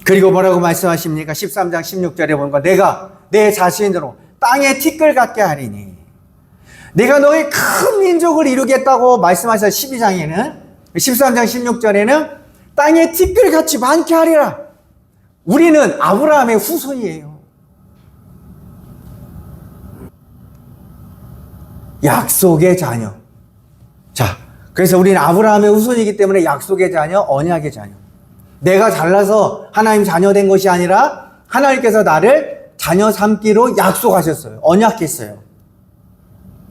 그리고 뭐라고 말씀하십니까? 13장 16절에 보니까 내가 내 자신으로 땅에 티끌 같게 하리니 내가 너의 큰 민족을 이루겠다고 말씀하셔서 12장에는 13장 16절에는 땅에 티끌 같이 많게 하리라. 우리는 아브라함의 후손이에요. 약속의 자녀. 자, 그래서 우리는 아브라함의 후손이기 때문에 약속의 자녀, 언약의 자녀. 내가 잘나서 하나님 자녀 된 것이 아니라 하나님께서 나를 자녀 삼기로 약속하셨어요. 언약했어요.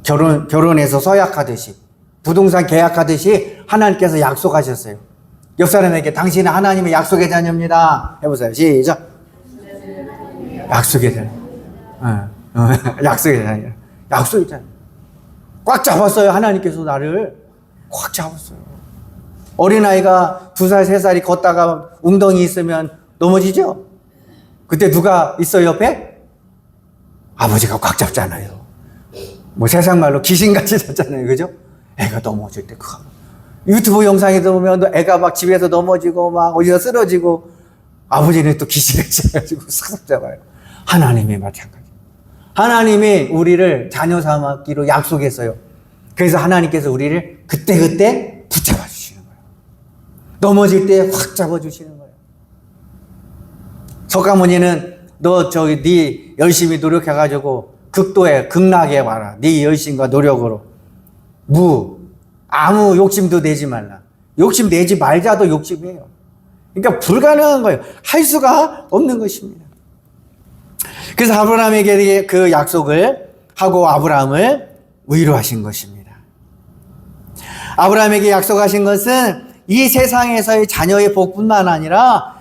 결혼해서 서약하듯이, 부동산 계약하듯이 하나님께서 약속하셨어요. 옆 사람에게 당신은 하나님의 약속의 자녀입니다. 해보세요. 시작. 약속의 자녀. 약속의 자녀. 약속의 자녀. 꽉 잡았어요. 하나님께서 나를 꽉 잡았어요. 어린아이가 2살, 3살이 걷다가 웅덩이 있으면 넘어지죠? 그때 누가 있어요, 옆에? 아버지가 꽉 잡잖아요. 뭐 세상 말로 귀신같이 잡잖아요. 그죠? 애가 넘어질 때 그거. 유튜브 영상에도 보면 애가 막 집에서 넘어지고 막 어디서 쓰러지고 아버지는 또 귀신같이 해가지고 싹싹 잡아요. 하나님이 마찬가지. 하나님이 우리를 자녀 삼기로 약속했어요. 그래서 하나님께서 우리를 그때그때 붙잡아 주시는 거예요. 넘어질 때 확 잡아 주시는 거예요. 석가모니는 너 네 열심히 노력해가지고 극도에 극락에 와라. 네 열심과 노력으로 아무 욕심도 내지 말라. 욕심 내지 말자도 욕심이에요. 그러니까 불가능한 거예요. 할 수가 없는 것입니다. 그래서 아브라함에게 그 약속을 하고 아브라함을 위로하신 것입니다. 아브라함에게 약속하신 것은 이 세상에서의 자녀의 복뿐만 아니라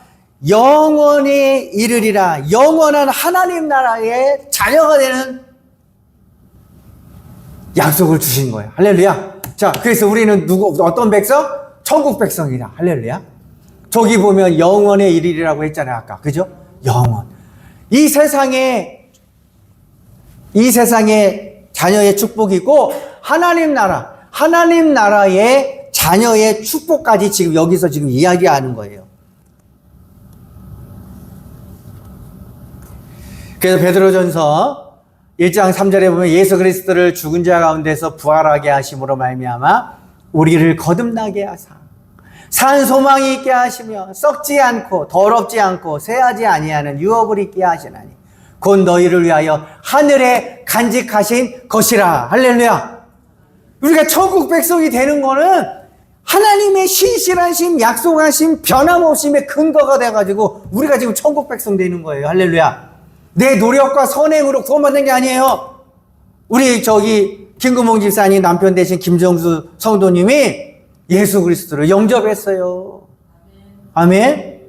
영원히 이르리라. 영원한 하나님 나라의 자녀가 되는 약속을 주신 거예요. 할렐루야. 자, 그래서 우리는 어떤 백성? 천국 백성이다. 할렐루야. 저기 보면 영원에 이르리라고 했잖아요, 아까. 그죠? 영원. 이 세상에 자녀의 축복이고, 하나님 나라의 자녀의 축복까지 지금 여기서 지금 이야기하는 거예요. 그래서 베드로전서 1장 3절에 보면 예수 그리스도를 죽은 자 가운데서 부활하게 하심으로 말미암아 우리를 거듭나게 하사 산 소망이 있게 하시며 썩지 않고 더럽지 않고 쇠하지 아니하는 유업을 있게 하시나니 곧 너희를 위하여 하늘에 간직하신 것이라. 할렐루야. 우리가 천국 백성이 되는 거는 하나님의 신실하심, 약속하심, 변함없음의 근거가 돼가지고 우리가 지금 천국 백성 되는 거예요. 할렐루야. 내 노력과 선행으로 구원받는 게 아니에요. 우리 김금홍 집사님 남편 되신 김정수 성도님이 예수 그리스도를 영접했어요. 아멘.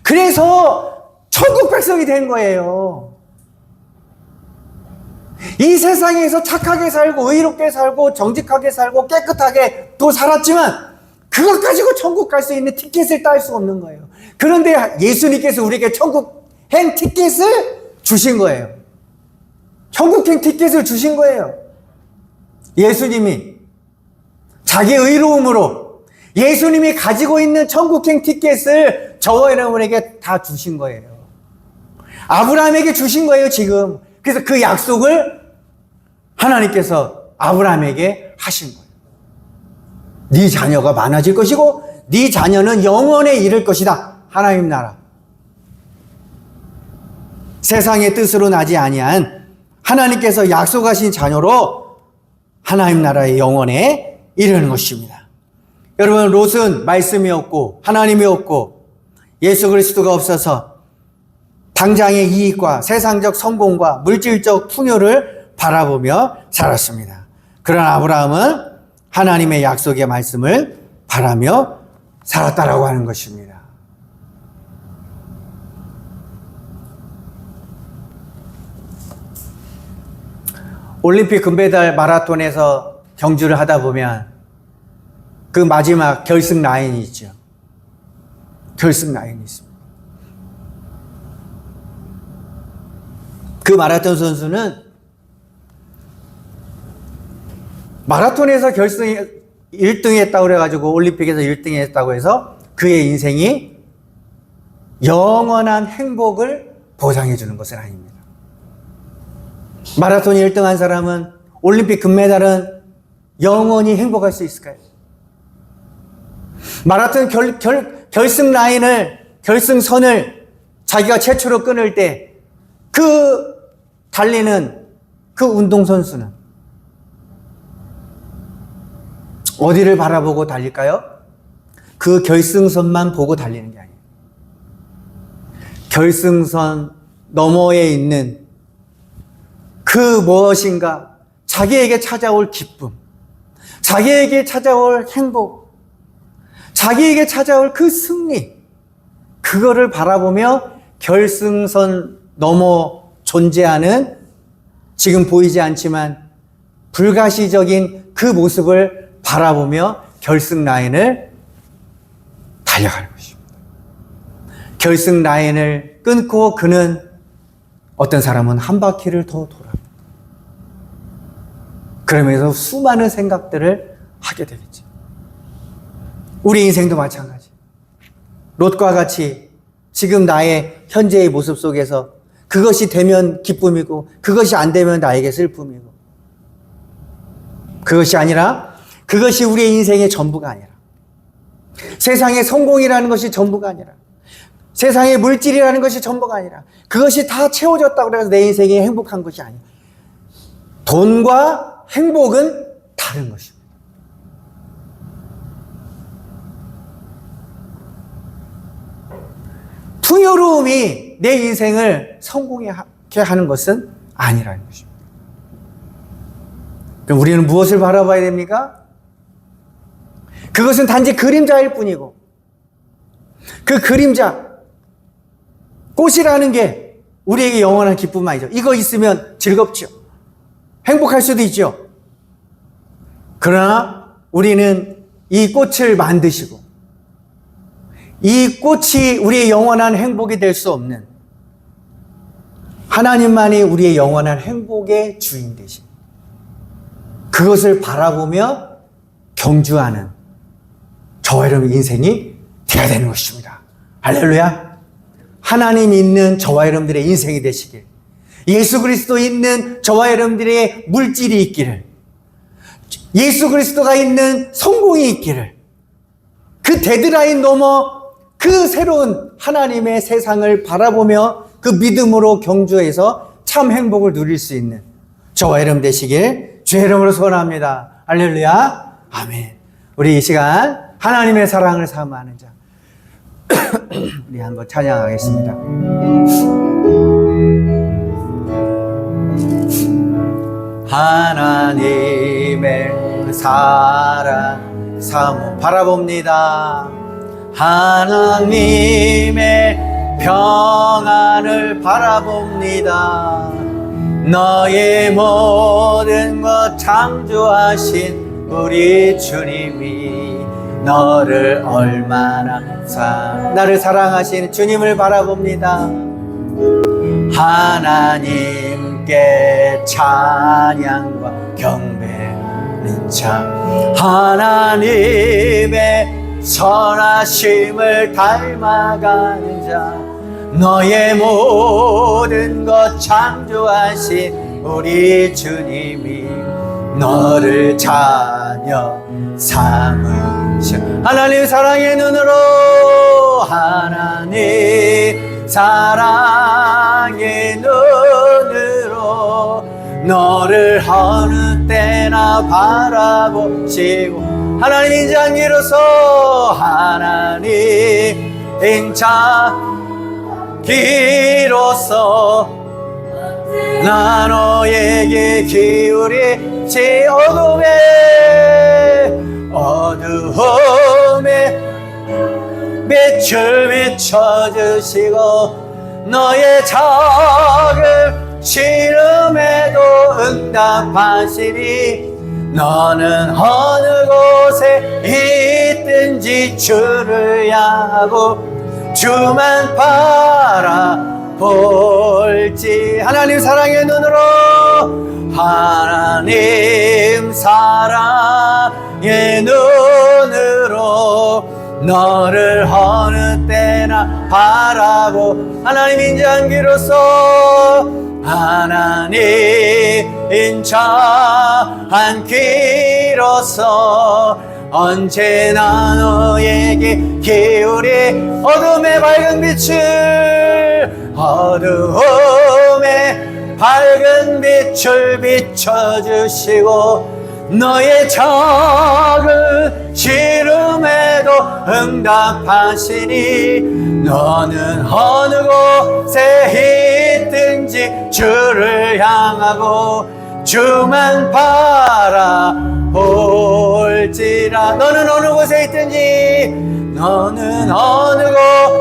그래서 천국 백성이 된 거예요. 이 세상에서 착하게 살고 의롭게 살고 정직하게 살고 깨끗하게 또 살았지만 그것 가지고 천국 갈 수 있는 티켓을 딸 수 없는 거예요. 그런데 예수님께서 우리에게 천국행 티켓을 주신 거예요. 천국행 티켓을 주신 거예요. 예수님이 자기 의로움으로 예수님이 가지고 있는 천국행 티켓을 저와 여러분에게 다 주신 거예요. 아브라함에게 주신 거예요, 지금. 그래서 그 약속을 하나님께서 아브라함에게 하신 거예요. 네 자녀가 많아질 것이고 네 자녀는 영원에 이를 것이다. 하나님 나라. 세상의 뜻으로 나지 아니한 하나님께서 약속하신 자녀로 하나님 나라의 영원에 이르는 것입니다. 여러분, 롯은 말씀이 없고 하나님이 없고 예수 그리스도가 없어서 당장의 이익과 세상적 성공과 물질적 풍요를 바라보며 살았습니다. 그러나 아브라함은 하나님의 약속의 말씀을 바라며 살았다라고 하는 것입니다. 올림픽 금메달 마라톤에서 경주를 하다 보면 그 마지막 결승 라인이 있죠. 결승 라인이 있습니다. 그 마라톤 선수는 마라톤에서 결승 1등 했다고 그래가지고 올림픽에서 1등 했다고 해서 그의 인생이 영원한 행복을 보장해 주는 것은 아닙니다. 마라톤 1등 한 사람은 올림픽 금메달은 영원히 행복할 수 있을까요? 마라톤 결승 라인을, 결승선을 자기가 최초로 끊을 때 그 달리는 그 운동선수는 어디를 바라보고 달릴까요? 그 결승선만 보고 달리는 게 아니에요. 결승선 너머에 있는 그 무엇인가 자기에게 찾아올 기쁨, 자기에게 찾아올 행복, 자기에게 찾아올 그 승리, 그거를 바라보며 결승선 넘어 존재하는 지금 보이지 않지만 불가시적인 그 모습을 바라보며 결승 라인을 달려가는 것입니다. 결승 라인을 끊고 그는 어떤 사람은 한 바퀴를 더 돌아갑니다. 그러면서 수많은 생각들을 하게 되겠죠. 우리 인생도 마찬가지. 롯과 같이 지금 나의 현재의 모습 속에서 그것이 되면 기쁨이고 그것이 안 되면 나에게 슬픔이고, 그것이 아니라 그것이 우리의 인생의 전부가 아니라, 세상의 성공이라는 것이 전부가 아니라, 세상의 물질이라는 것이 전부가 아니라, 그것이 다 채워졌다고 해서 내 인생이 행복한 것이 아니야. 돈과 행복은 다른 것입니다. 풍요로움이 내 인생을 성공하게 하는 것은 아니라는 것입니다. 그럼 우리는 무엇을 바라봐야 됩니까? 그것은 단지 그림자일 뿐이고, 그 그림자, 꽃이라는 게 우리에게 영원한 기쁨 아니죠. 이거 있으면 즐겁죠. 행복할 수도 있죠. 그러나 우리는 이 꽃을 만드시고 이 꽃이 우리의 영원한 행복이 될 수 없는 하나님만이 우리의 영원한 행복의 주인 되신, 그것을 바라보며 경주하는 저와 여러분의 인생이 되어야 되는 것입니다. 할렐루야. 하나님 있는 저와 여러분들의 인생이 되시길, 예수 그리스도 있는 저와 여러분들의 물질이 있기를, 예수 그리스도가 있는 성공이 있기를, 그 데드라인 넘어 그 새로운 하나님의 세상을 바라보며 그 믿음으로 경주해서 참 행복을 누릴 수 있는 저와 여러분 되시길 주의 이름으로 소원합니다. 할렐루야. 아멘. 우리 이 시간 하나님의 사랑을 사모하는 자 우리 한번 찬양하겠습니다. 하나님의 사랑 사모 바라봅니다. 하나님의 평안을 바라봅니다. 너의 모든 것 창조하신 우리 주님이 너를 얼마나 나를 사랑하신 주님을 바라봅니다. 하나님께 찬양과 경배는 참 하나님의 선하심을 닮아가는 자, 너의 모든 것 창조하신 우리 주님이 너를 자녀 삼으셔. 하나님 사랑의 눈으로, 하나님 사랑의 눈으로 너를 어느 때나 바라보시고, 하나님 인자기로서 하나님 인자기로서 나 너에게 기울이지 어두움에 빛을 비춰주시고 너의 작은 시름에도 응답하시니 너는 어느 곳에 있든지 주를 향하고 주만 바라볼지. 하나님 사랑의 눈으로, 하나님 사랑의 눈으로 너를 어느 때나 바라보. 하나님 인자한 귀로서, 하나님 인자한 귀로서 언제나 너에게 기울이 어둠의 밝은 빛을, 어두움의 밝은 빛을 비춰주시고 너의 작은 시름에도 응답하시니 너는 어느 곳에 있든지 주를 향하고 주만 바라볼지라. 너는 어느 곳에 있든지, 너는 어느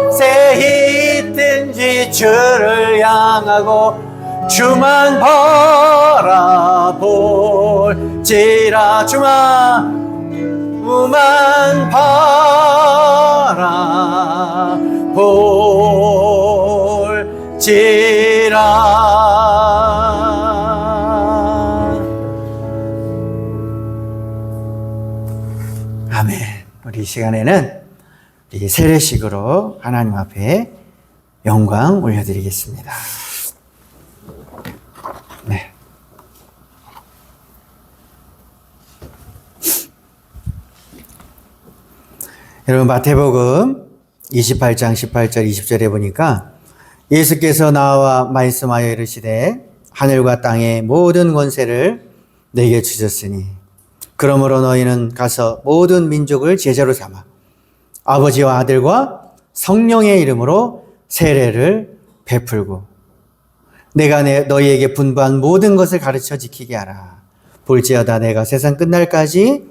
곳에 있든지 주를 향하고 주만 바라볼지라. 주만 바라볼지라. 아멘. 우리 이 시간에는 이 세례식으로 하나님 앞에 영광 올려드리겠습니다. 네. 여러분, 마태복음 28장 18절 20절에 보니까 예수께서 나와 말씀하여 이르시되 하늘과 땅의 모든 권세를 내게 주셨으니 그러므로 너희는 가서 모든 민족을 제자로 삼아 아버지와 아들과 성령의 이름으로 세례를 베풀고 내가 너희에게 분부한 모든 것을 가르쳐 지키게 하라. 볼지어다 내가 세상 끝날까지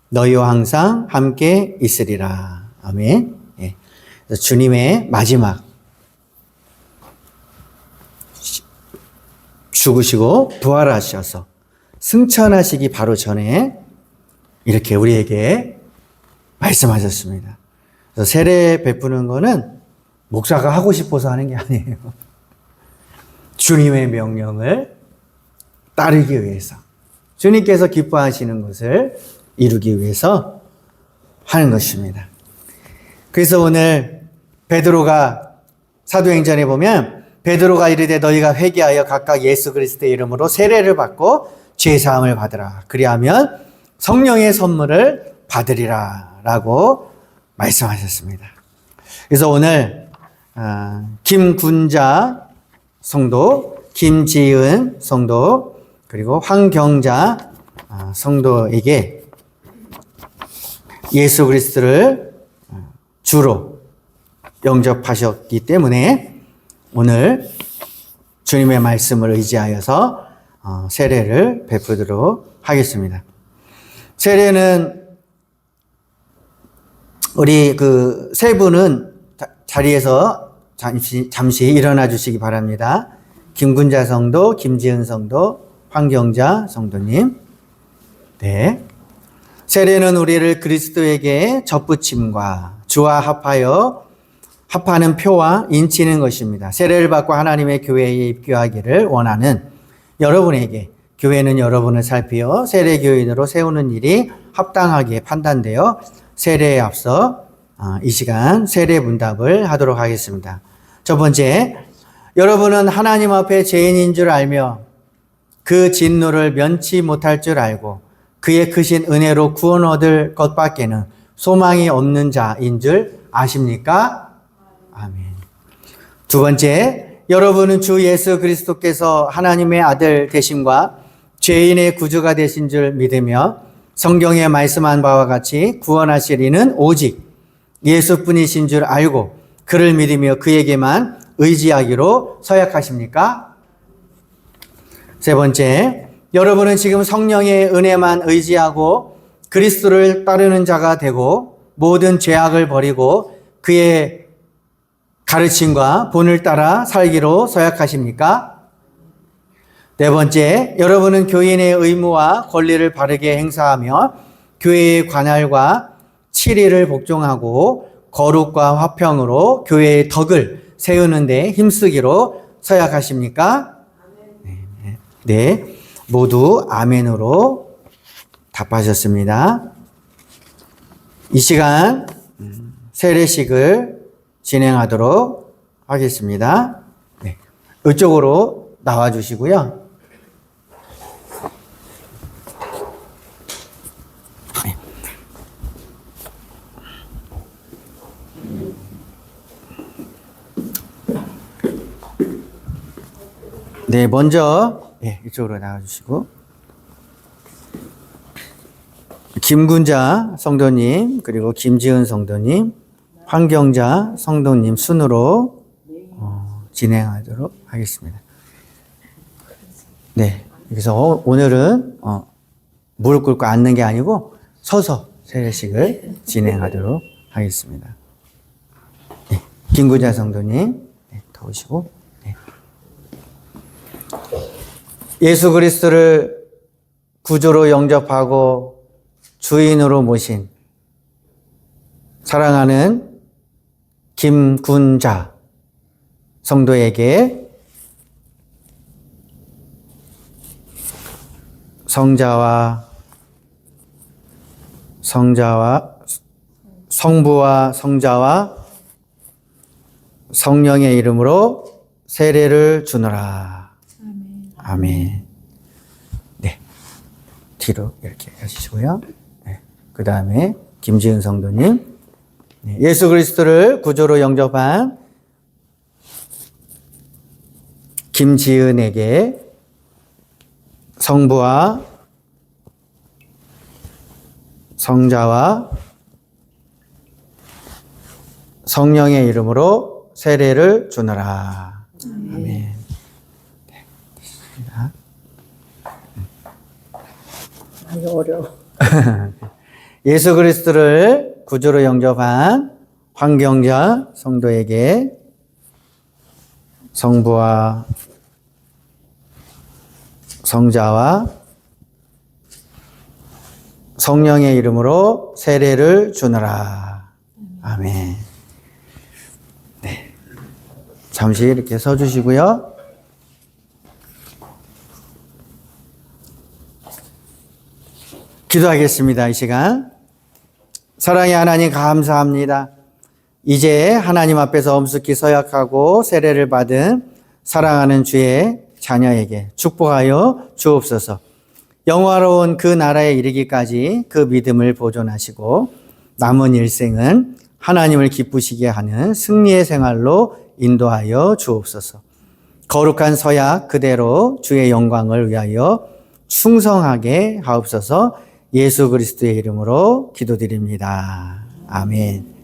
너희와 항상 함께 있으리라. 아멘. 예. 주님의 마지막 죽으시고 부활하셔서 승천하시기 바로 전에 이렇게 우리에게 말씀하셨습니다. 그래서 세례 베푸는 거는 목사가 하고 싶어서 하는 게 아니에요. 주님의 명령을 따르기 위해서, 주님께서 기뻐하시는 것을 이루기 위해서 하는 것입니다. 그래서 오늘 베드로가 사도행전에 보면 베드로가 이르되 너희가 회개하여 각각 예수 그리스도의 이름으로 세례를 받고 죄 사함을 받으라. 그리하면 성령의 선물을 받으리라 라고 말씀하셨습니다. 그래서 오늘 김군자 성도, 김지은 성도, 그리고 황경자 성도에게 예수 그리스도를 주로 영접하셨기 때문에 오늘 주님의 말씀을 의지하여서 세례를 베푸도록 하겠습니다. 세례는 우리 그 세 분은 자리에서 잠시 일어나 주시기 바랍니다. 김군자 성도, 김지은 성도, 황경자 성도님. 네. 세례는 우리를 그리스도에게 접붙임과 주와 합하는 표와 인치는 것입니다. 세례를 받고 하나님의 교회에 입교하기를 원하는 여러분에게 교회는 여러분을 살피어 세례 교인으로 세우는 일이 합당하게 판단되어 세례에 앞서 이 시간 세례 문답을 하도록 하겠습니다. 첫 번째, 여러분은 하나님 앞에 죄인인 줄 알며 그 진노를 면치 못할 줄 알고 그의 크신 은혜로 구원 얻을 것밖에는 소망이 없는 자인 줄 아십니까? 아멘. 두 번째, 여러분은 주 예수 그리스도께서 하나님의 아들 되심과 죄인의 구주가 되신 줄 믿으며 성경에 말씀한 바와 같이 구원하실 이는 오직 예수뿐이신 줄 알고 그를 믿으며 그에게만 의지하기로 서약하십니까? 세 번째, 여러분은 지금 성령의 은혜만 의지하고 그리스도를 따르는 자가 되고 모든 죄악을 버리고 그의 가르침과 본을 따라 살기로 서약하십니까? 네 번째, 여러분은 교인의 의무와 권리를 바르게 행사하며 교회의 관할과 치리를 복종하고 거룩과 화평으로 교회의 덕을 세우는 데 힘쓰기로 서약하십니까? 네, 모두 아멘으로 답하셨습니다. 이 시간 세례식을 진행하도록 하겠습니다. 네, 이쪽으로 나와 주시고요. 네, 먼저 이쪽으로 나와주시고 김군자 성도님 그리고 김지은 성도님, 황경자 성도님 순으로 진행하도록 하겠습니다. 네, 그래서 오늘은 무릎 꿇고 앉는 게 아니고 서서 세례식을 진행하도록 하겠습니다. 네, 김군자 성도님 더 오시고. 예수 그리스도를 구주로 영접하고 주인으로 모신 사랑하는 김군자 성도에게 성부와 성자와 성령의 이름으로 세례를 주노라. 아멘. 네. 뒤로 이렇게 하시고요. 네. 그 다음에 김지은 성도님. 네. 예수 그리스도를 구주로 영접한 김지은에게 성부와 성자와 성령의 이름으로 세례를 주노라. 아멘. 어려워. 예수 그리스도를 구주로 영접한 황경자 성도에게 성부와 성자와 성령의 이름으로 세례를 주노라. 아멘. 네. 잠시 이렇게 서주시고요. 기도하겠습니다. 이 시간. 사랑의 하나님 감사합니다. 이제 하나님 앞에서 엄숙히 서약하고 세례를 받은 사랑하는 주의 자녀에게 축복하여 주옵소서. 영화로운 그 나라에 이르기까지 그 믿음을 보존하시고 남은 일생은 하나님을 기쁘시게 하는 승리의 생활로 인도하여 주옵소서. 거룩한 서약 그대로 주의 영광을 위하여 충성하게 하옵소서. 예수 그리스도의 이름으로 기도드립니다. 아멘.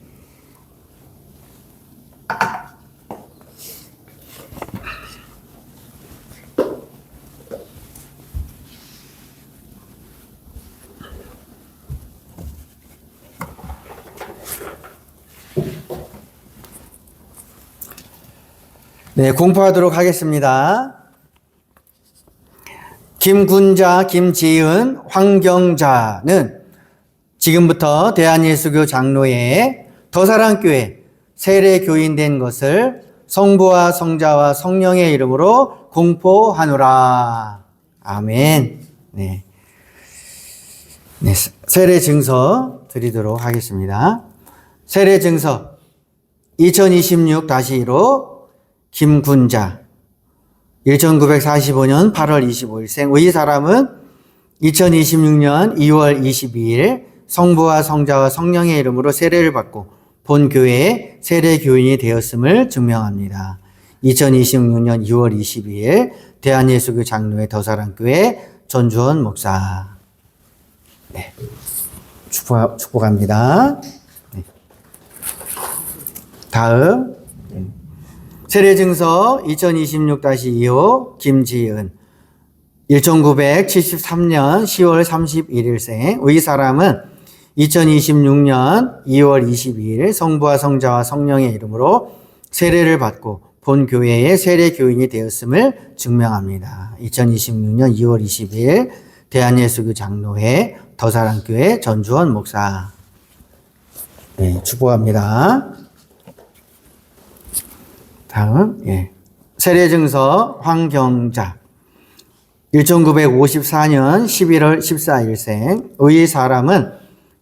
네, 공포하도록 하겠습니다. 김군자, 김지은, 황경자는 지금부터 대한예수교 장로회 더사랑교회 세례교인 된 것을 성부와 성자와 성령의 이름으로 공포하노라. 아멘. 네. 네, 세례 증서 드리도록 하겠습니다. 세례 증서 2026-2로 김군자 1945년 8월 25일생 의 사람은 2026년 2월 22일 성부와 성자와 성령의 이름으로 세례를 받고 본 교회의 세례 교인이 되었음을 증명합니다. 2026년 2월 22일 대한예수교 장로회 더사랑교회 전주원 목사. 네. 축복합니다. 네. 다음 세례증서 2026-2호 김지은 1973년 10월 31일생 의 사람은 2026년 2월 22일 성부와 성자와 성령의 이름으로 세례를 받고 본교회의 세례교인이 되었음을 증명합니다. 2026년 2월 20일 대한예수교 장로회 더사랑교회 전주원 목사. 네, 축복합니다. 다음, 세례증서 황경자. 1954년 11월 14일생. 의 사람은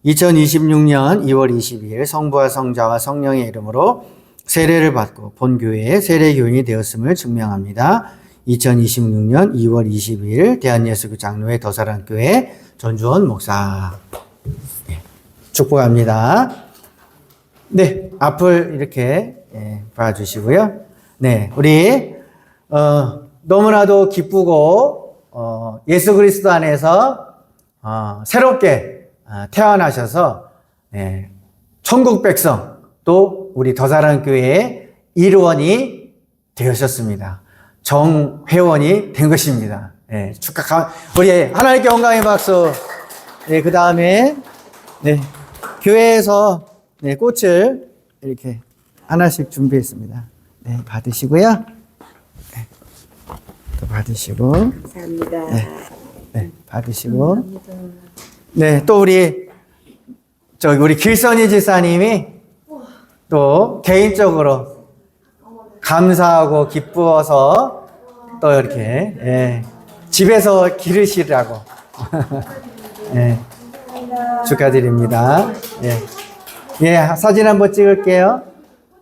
2026년 2월 22일 성부와 성자와 성령의 이름으로 세례를 받고 본교회의 세례교인이 되었음을 증명합니다. 2026년 2월 22일 대한예수교 장로회 더사랑교회 전주원 목사. 네, 축복합니다. 네, 앞을 이렇게 봐주시고요. 네, 우리 너무나도 기쁘고 예수 그리스도 안에서 새롭게 태어나셔서 천국 백성 또 우리 더사랑교회의 일원이 되셨습니다. 정회원이 된 것입니다. 우리 하나님께 영광의 박수. 그 다음에 교회에서 꽃을 이렇게 하나씩 준비했습니다. 받으시고요. 또 받으시고. 감사합니다. 받으시고. 감사합니다. 또 우리 길선희 지사님이 또 개인적으로 감사하고 기쁘어서 또 이렇게 집에서 기르시라고 축하드립니다. 사진 한번 찍을게요.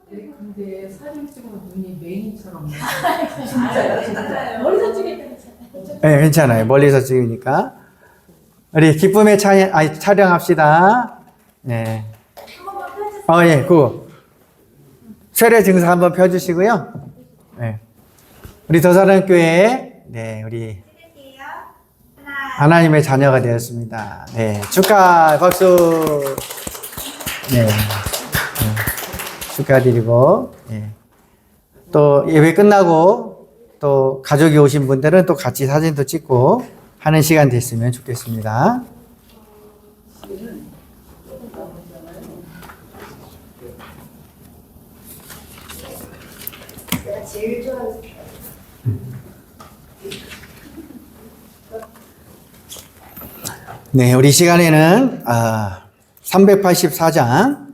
근데 사진 찍으면 눈이 메인처럼. 진짜요? 멀리서 찍으니까 괜찮아요. 괜찮아요. 멀리서 찍으니까. 우리 기쁨의 촬영합시다. 세례 증서 한번 펴주시고요. 우리 더사랑교회, 우리 하나님의 자녀가 되었습니다. 축하, 박수. 축하드리고, 또 예배 끝나고 또 가족이 오신 분들은 또 같이 사진도 찍고 하는 시간 됐으면 좋겠습니다. 우리 시간에는 384장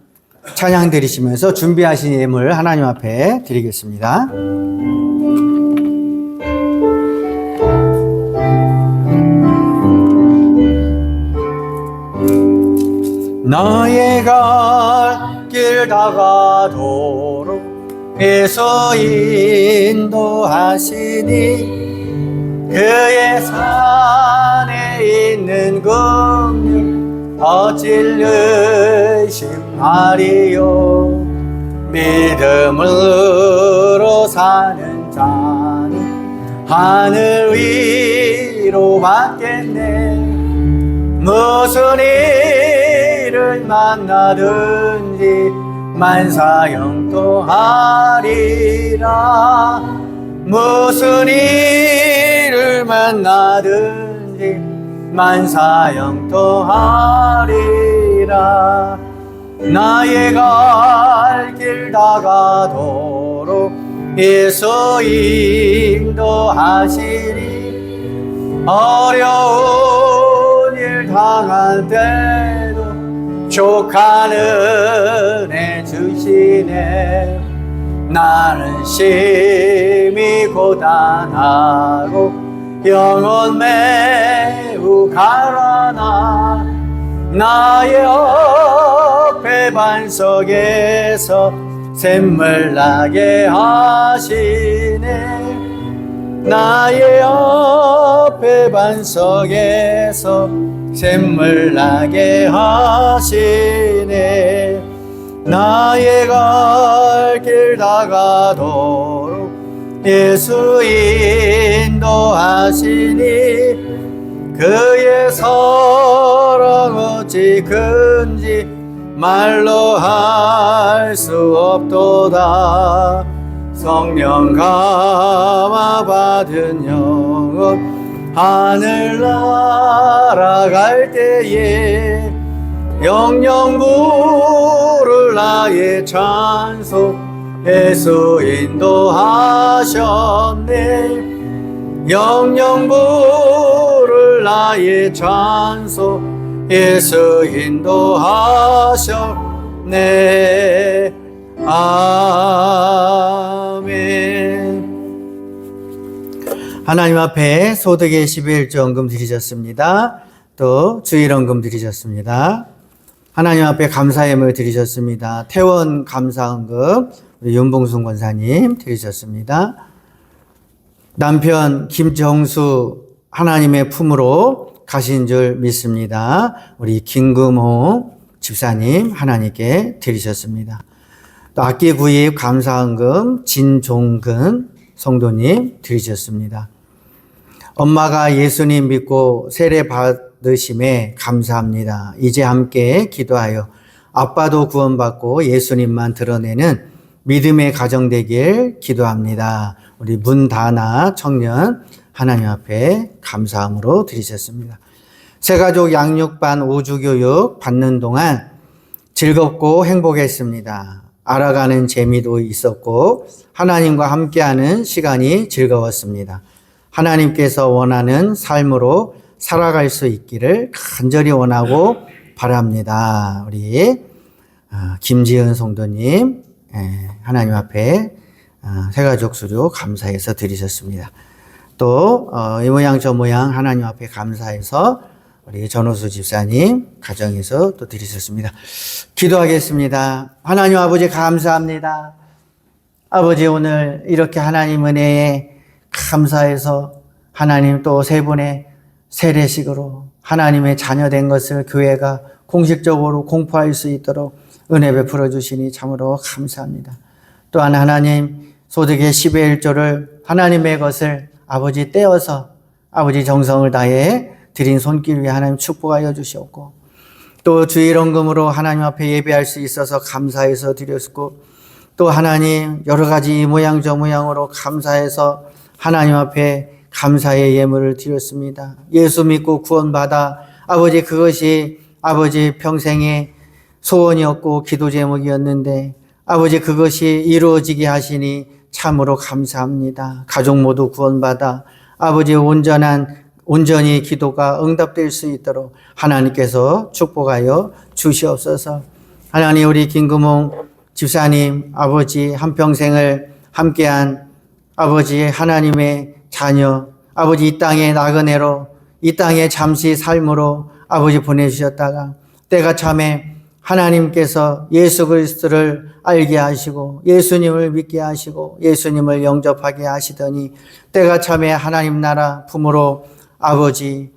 찬양 드리시면서 준비하신 예물 하나님 앞에 드리겠습니다. 나의 갈 길 다가도록 예수 인도하시니 그의 산에 있는 긍휼 어찌 의심하리요. 믿음으로 사는 자는 하늘 위로 받겠네. 무슨 일을 만나든지 만사형통하리라. 무슨 일을 만나든지 만사형통하리라. 나의 갈 길 다가도록 예수 인도하시니 어려운 일 당할 때도 족한 은혜 주시네. 나는 심히 고단하고 영혼 매우 가라나 나의 옆에 반석에서 샘물 나게 하시네. 나의 옆에 반석에서 샘물 나게 하시네. 나의 갈 길 다가도록 예수 인도하시니 그의 사랑 어찌 큰지 말로 할 수 없도다. 성령 감화 받은 영혼 하늘 날아갈 때에 영영 부를 나의 찬송 예수 인도하셨네. 영영 부를 나의 찬소 예수 인도하셨네. 아멘. 하나님 앞에 소득의 11조원금 드리셨습니다. 또 주일원금 드리셨습니다. 하나님 앞에 감사의 예물 드리셨습니다. 태원 감사원금 우리 윤봉순 권사님 드리셨습니다. 남편 김정수 하나님의 품으로 가신 줄 믿습니다. 우리 김금호 집사님 하나님께 드리셨습니다. 또 악기 구입 감사원금 진종근 성도님 드리셨습니다. 엄마가 예수님 믿고 세례 받으심에 감사합니다. 이제 함께 기도하여 아빠도 구원받고 예수님만 드러내는 믿음의 가정 되길 기도합니다. 우리 문다나 청년 하나님 앞에 감사함으로 드리셨습니다. 새가족 양육반 5주 교육 받는 동안 즐겁고 행복했습니다. 알아가는 재미도 있었고 하나님과 함께하는 시간이 즐거웠습니다. 하나님께서 원하는 삶으로 살아갈 수 있기를 간절히 원하고 바랍니다. 우리 김지은 성도님 하나님 앞에 새가족 수료 감사해서 드리셨습니다. 또 이 모양 저 모양 하나님 앞에 감사해서 우리 전호수 집사님 가정에서 또 드리셨습니다. 기도하겠습니다. 하나님 아버지 감사합니다. 아버지 오늘 이렇게 하나님 은혜에 감사해서 하나님 또 세 분의 세례식으로 하나님의 자녀된 것을 교회가 공식적으로 공포할 수 있도록 은혜 베풀어 주시니 참으로 감사합니다. 또한 하나님 소득의 10의 1조를 하나님의 것을 아버지 떼어서 아버지 정성을 다해 드린 손길 위에 하나님 축복하여 주시옵고 또 주일원금으로 하나님 앞에 예배할 수 있어서 감사해서 드렸고 또 하나님 여러 가지 이 모양 저 모양으로 감사해서 하나님 앞에 감사의 예물을 드렸습니다. 예수 믿고 구원받아 아버지 그것이 아버지 평생의 소원이었고 기도 제목이었는데 아버지 그것이 이루어지게 하시니 참으로 감사합니다. 가족 모두 구원받아 아버지 온전히 기도가 응답될 수 있도록 하나님께서 축복하여 주시옵소서. 하나님 우리 김금홍 집사님 아버지 한평생을 함께한 아버지 하나님의 자녀 아버지 이 땅의 나그네로 이 땅에 잠시 삶으로 아버지 보내주셨다가 때가 참에 하나님께서 예수 그리스도를 알게 하시고 예수님을 믿게 하시고 예수님을 영접하게 하시더니 때가 참에 하나님 나라 품으로 아버지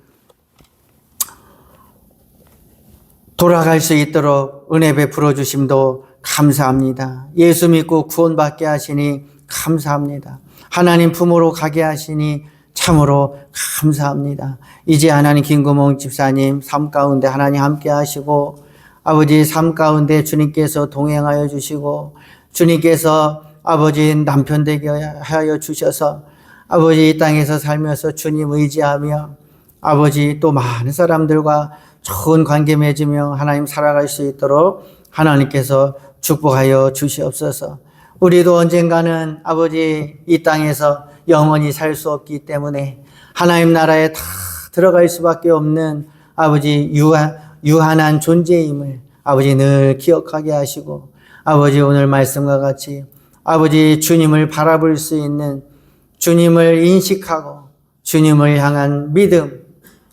돌아갈 수 있도록 은혜 베풀어 주심도 감사합니다. 예수 믿고 구원받게 하시니 감사합니다. 하나님 품으로 가게 하시니 참으로 감사합니다. 이제 하나님 김금홍 집사님 삶 가운데 하나님 함께 하시고 아버지 삶 가운데 주님께서 동행하여 주시고 주님께서 아버지 남편 되게 하여 주셔서 아버지 이 땅에서 살면서 주님 의지하며 아버지 또 많은 사람들과 좋은 관계 맺으며 하나님 살아갈 수 있도록 하나님께서 축복하여 주시옵소서. 우리도 언젠가는 아버지 이 땅에서 영원히 살 수 없기 때문에 하나님 나라에 다 들어갈 수밖에 없는 아버지 유한한 존재임을 아버지 늘 기억하게 하시고 아버지 오늘 말씀과 같이 아버지 주님을 바라볼 수 있는 주님을 인식하고 주님을 향한 믿음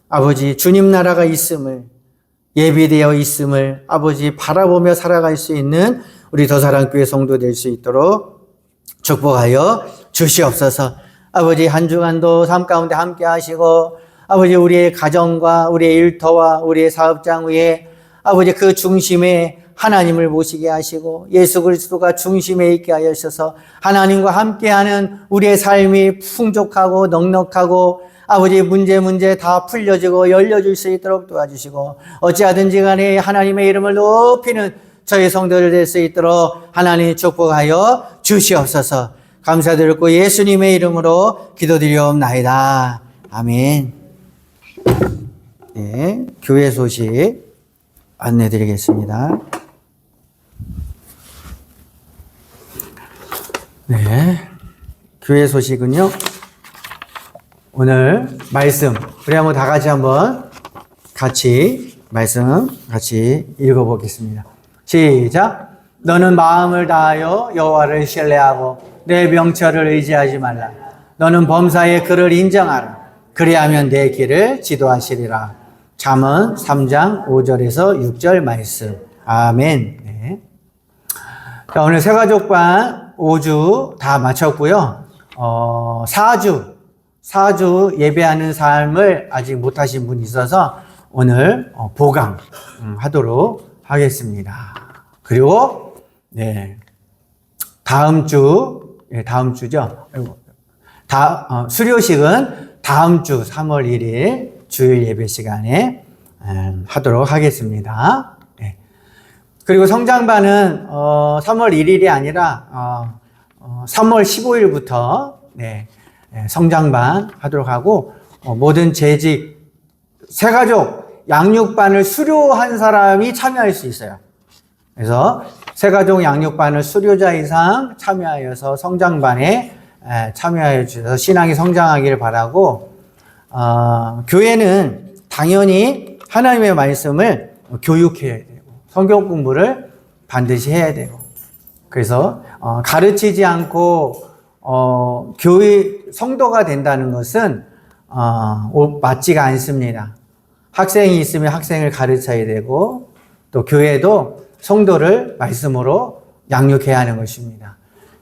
아버지 주님 나라가 있음을 예비되어 있음을 아버지 바라보며 살아갈 수 있는 우리 더사랑교회 성도 될 수 있도록 축복하여 주시옵소서. 아버지 한 주간도 삶 가운데 함께 하시고 아버지 우리의 가정과 우리의 일터와 우리의 사업장 위에 아버지 그 중심에 하나님을 모시게 하시고 예수 그리스도가 중심에 있게 하셔서 하나님과 함께하는 우리의 삶이 풍족하고 넉넉하고 아버지 문제 다 풀려지고 열려질 수 있도록 도와주시고 어찌하든지 간에 하나님의 이름을 높이는 저희 성도들 될 수 있도록 하나님 축복하여 주시옵소서. 감사드리고 예수님의 이름으로 기도드리옵나이다. 아멘. 네, 교회 소식 안내드리겠습니다. 네. 교회 소식은요. 오늘 말씀, 우리 한번 다 같이 말씀 같이 읽어보겠습니다. 시작. 너는 마음을 다하여 여호와를 신뢰하고 내 명철을 의지하지 말라. 너는 범사에 그를 인정하라. 그리하면 내 길을 지도하시리라. 잠언 3장 5절에서 6절 말씀. 아멘. 네. 자, 오늘 새가족반 5주 다 마쳤고요. 4주 예배하는 삶을 아직 못하신 분이 있어서 오늘 보강 하도록 하겠습니다. 그리고 네, 다음 주죠. 수료식은 다음 주 3월 1일 주일 예배 시간에 하도록 하겠습니다. 네. 그리고 성장반은 3월 1일이 아니라 3월 15일부터 네, 성장반 하도록 하고 모든 재직 새가족 양육반을 수료한 사람이 참여할 수 있어요. 그래서 새가족 양육반을 수료자 이상 참여하여서 성장반에 참여해 주셔서 신앙이 성장하기를 바라고, 교회는 당연히 하나님의 말씀을 교육해야 되고 성경 공부를 반드시 해야 되고, 그래서 가르치지 않고 교회 성도가 된다는 것은 맞지가 않습니다. 학생이 있으면 학생을 가르쳐야 되고, 또 교회도 성도를 말씀으로 양육해야 하는 것입니다.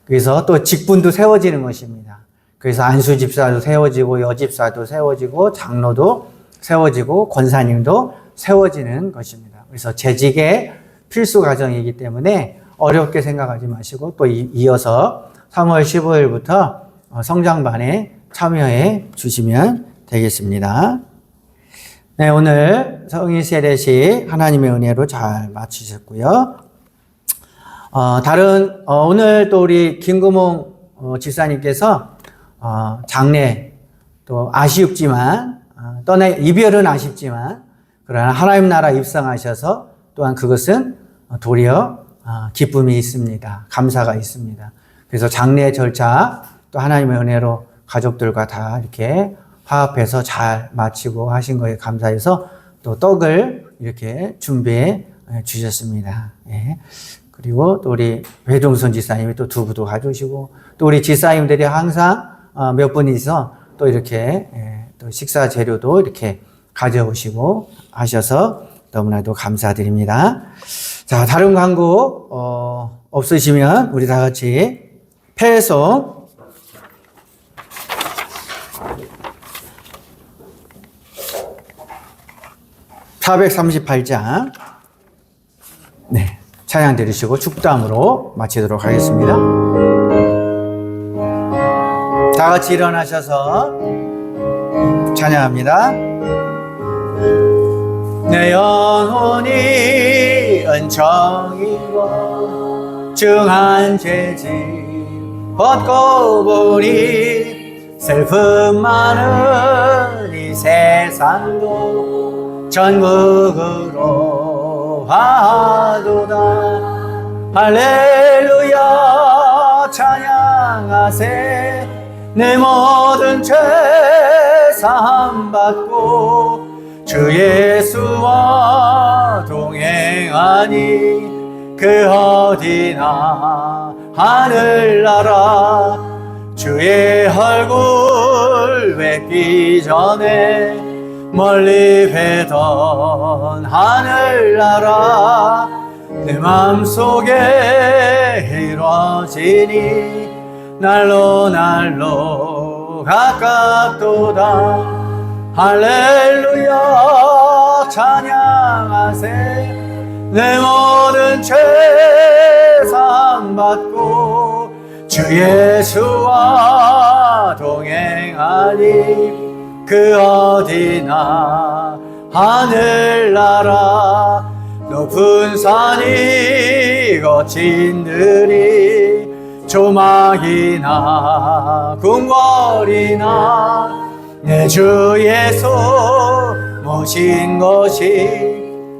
그래서 또 직분도 세워지는 것입니다. 그래서 안수집사도 세워지고 여집사도 세워지고 장로도 세워지고 권사님도 세워지는 것입니다. 그래서 재직의 필수 과정이기 때문에 어렵게 생각하지 마시고, 또 이어서 3월 15일부터 성장반에 참여해 주시면 되겠습니다. 네, 오늘 성인 세례식 하나님의 은혜로 잘 마치셨고요. 오늘 또 우리 김금홍 집사님께서 장례, 또 아쉽지만 이별은 아쉽지만 그러나 하나님 나라 입성하셔서 또한 그것은 도리어 기쁨이 있습니다. 감사가 있습니다. 그래서 장례 절차 또 하나님의 은혜로 가족들과 다 이렇게 화합해서 잘 마치고 하신 거에 감사해서 또 떡을 이렇게 준비해 주셨습니다. 예. 그리고 또 우리 배종선 지사님이 또 두부도 가져오시고, 또 우리 지사님들이 항상 몇 분이서 또 이렇게 또 식사 재료도 이렇게 가져오시고 하셔서 너무나도 감사드립니다. 자, 다른 광고 없으시면 우리 다 같이 폐송 438장 네, 찬양 드리시고 축담으로 마치도록 하겠습니다. 다 같이 일어나셔서 찬양합니다. 내 영혼이 은총이고 중한 죄짐 벗고 보니 슬픔 많은 이 세상도 전국으로 하도다. 할렐루야 찬양하세. 내 모든 죄 사함 받고 주 예수와 동행하니 그 어디나 하늘나라 주의 얼굴 뵙기 전에 멀리 뵈던 하늘나라 내 맘속에 이루어지니 날로 날로 가깝도다. 할렐루야 찬양하세. 내 모든 죄 사함 받고 주 예수와 동행하니 그 어디나 하늘나라 높은 산이 거친 들이 조막이나 궁궐이나 내 주 예수 모신 것이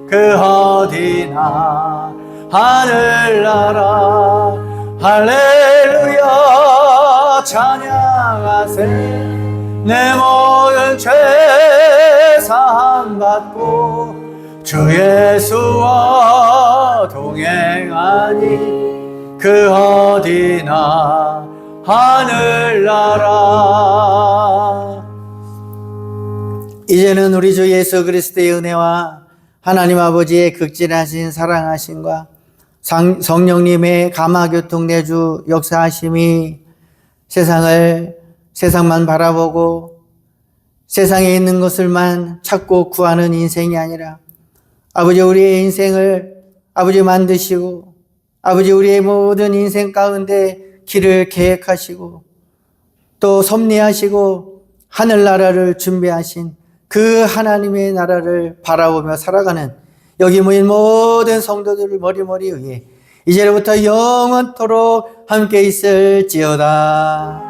그 어디나 하늘나라 할렐루야 찬양하세 내 모든 죄 사함받고 주 예수와 동행하니 그 어디나 하늘나라. 이제는 우리 주 예수 그리스도의 은혜와 하나님 아버지의 극진하신 사랑하심과 성령님의 감화교통 내주 역사하심이 세상만 바라보고 세상에 있는 것을만 찾고 구하는 인생이 아니라 아버지 우리의 인생을 아버지 만드시고 아버지 우리의 모든 인생 가운데 길을 계획하시고 또 섭리하시고 하늘나라를 준비하신 그 하나님의 나라를 바라보며 살아가는 여기 모인 모든 성도들을 머리머리 위에 이제부터 영원토록 함께 있을지어다.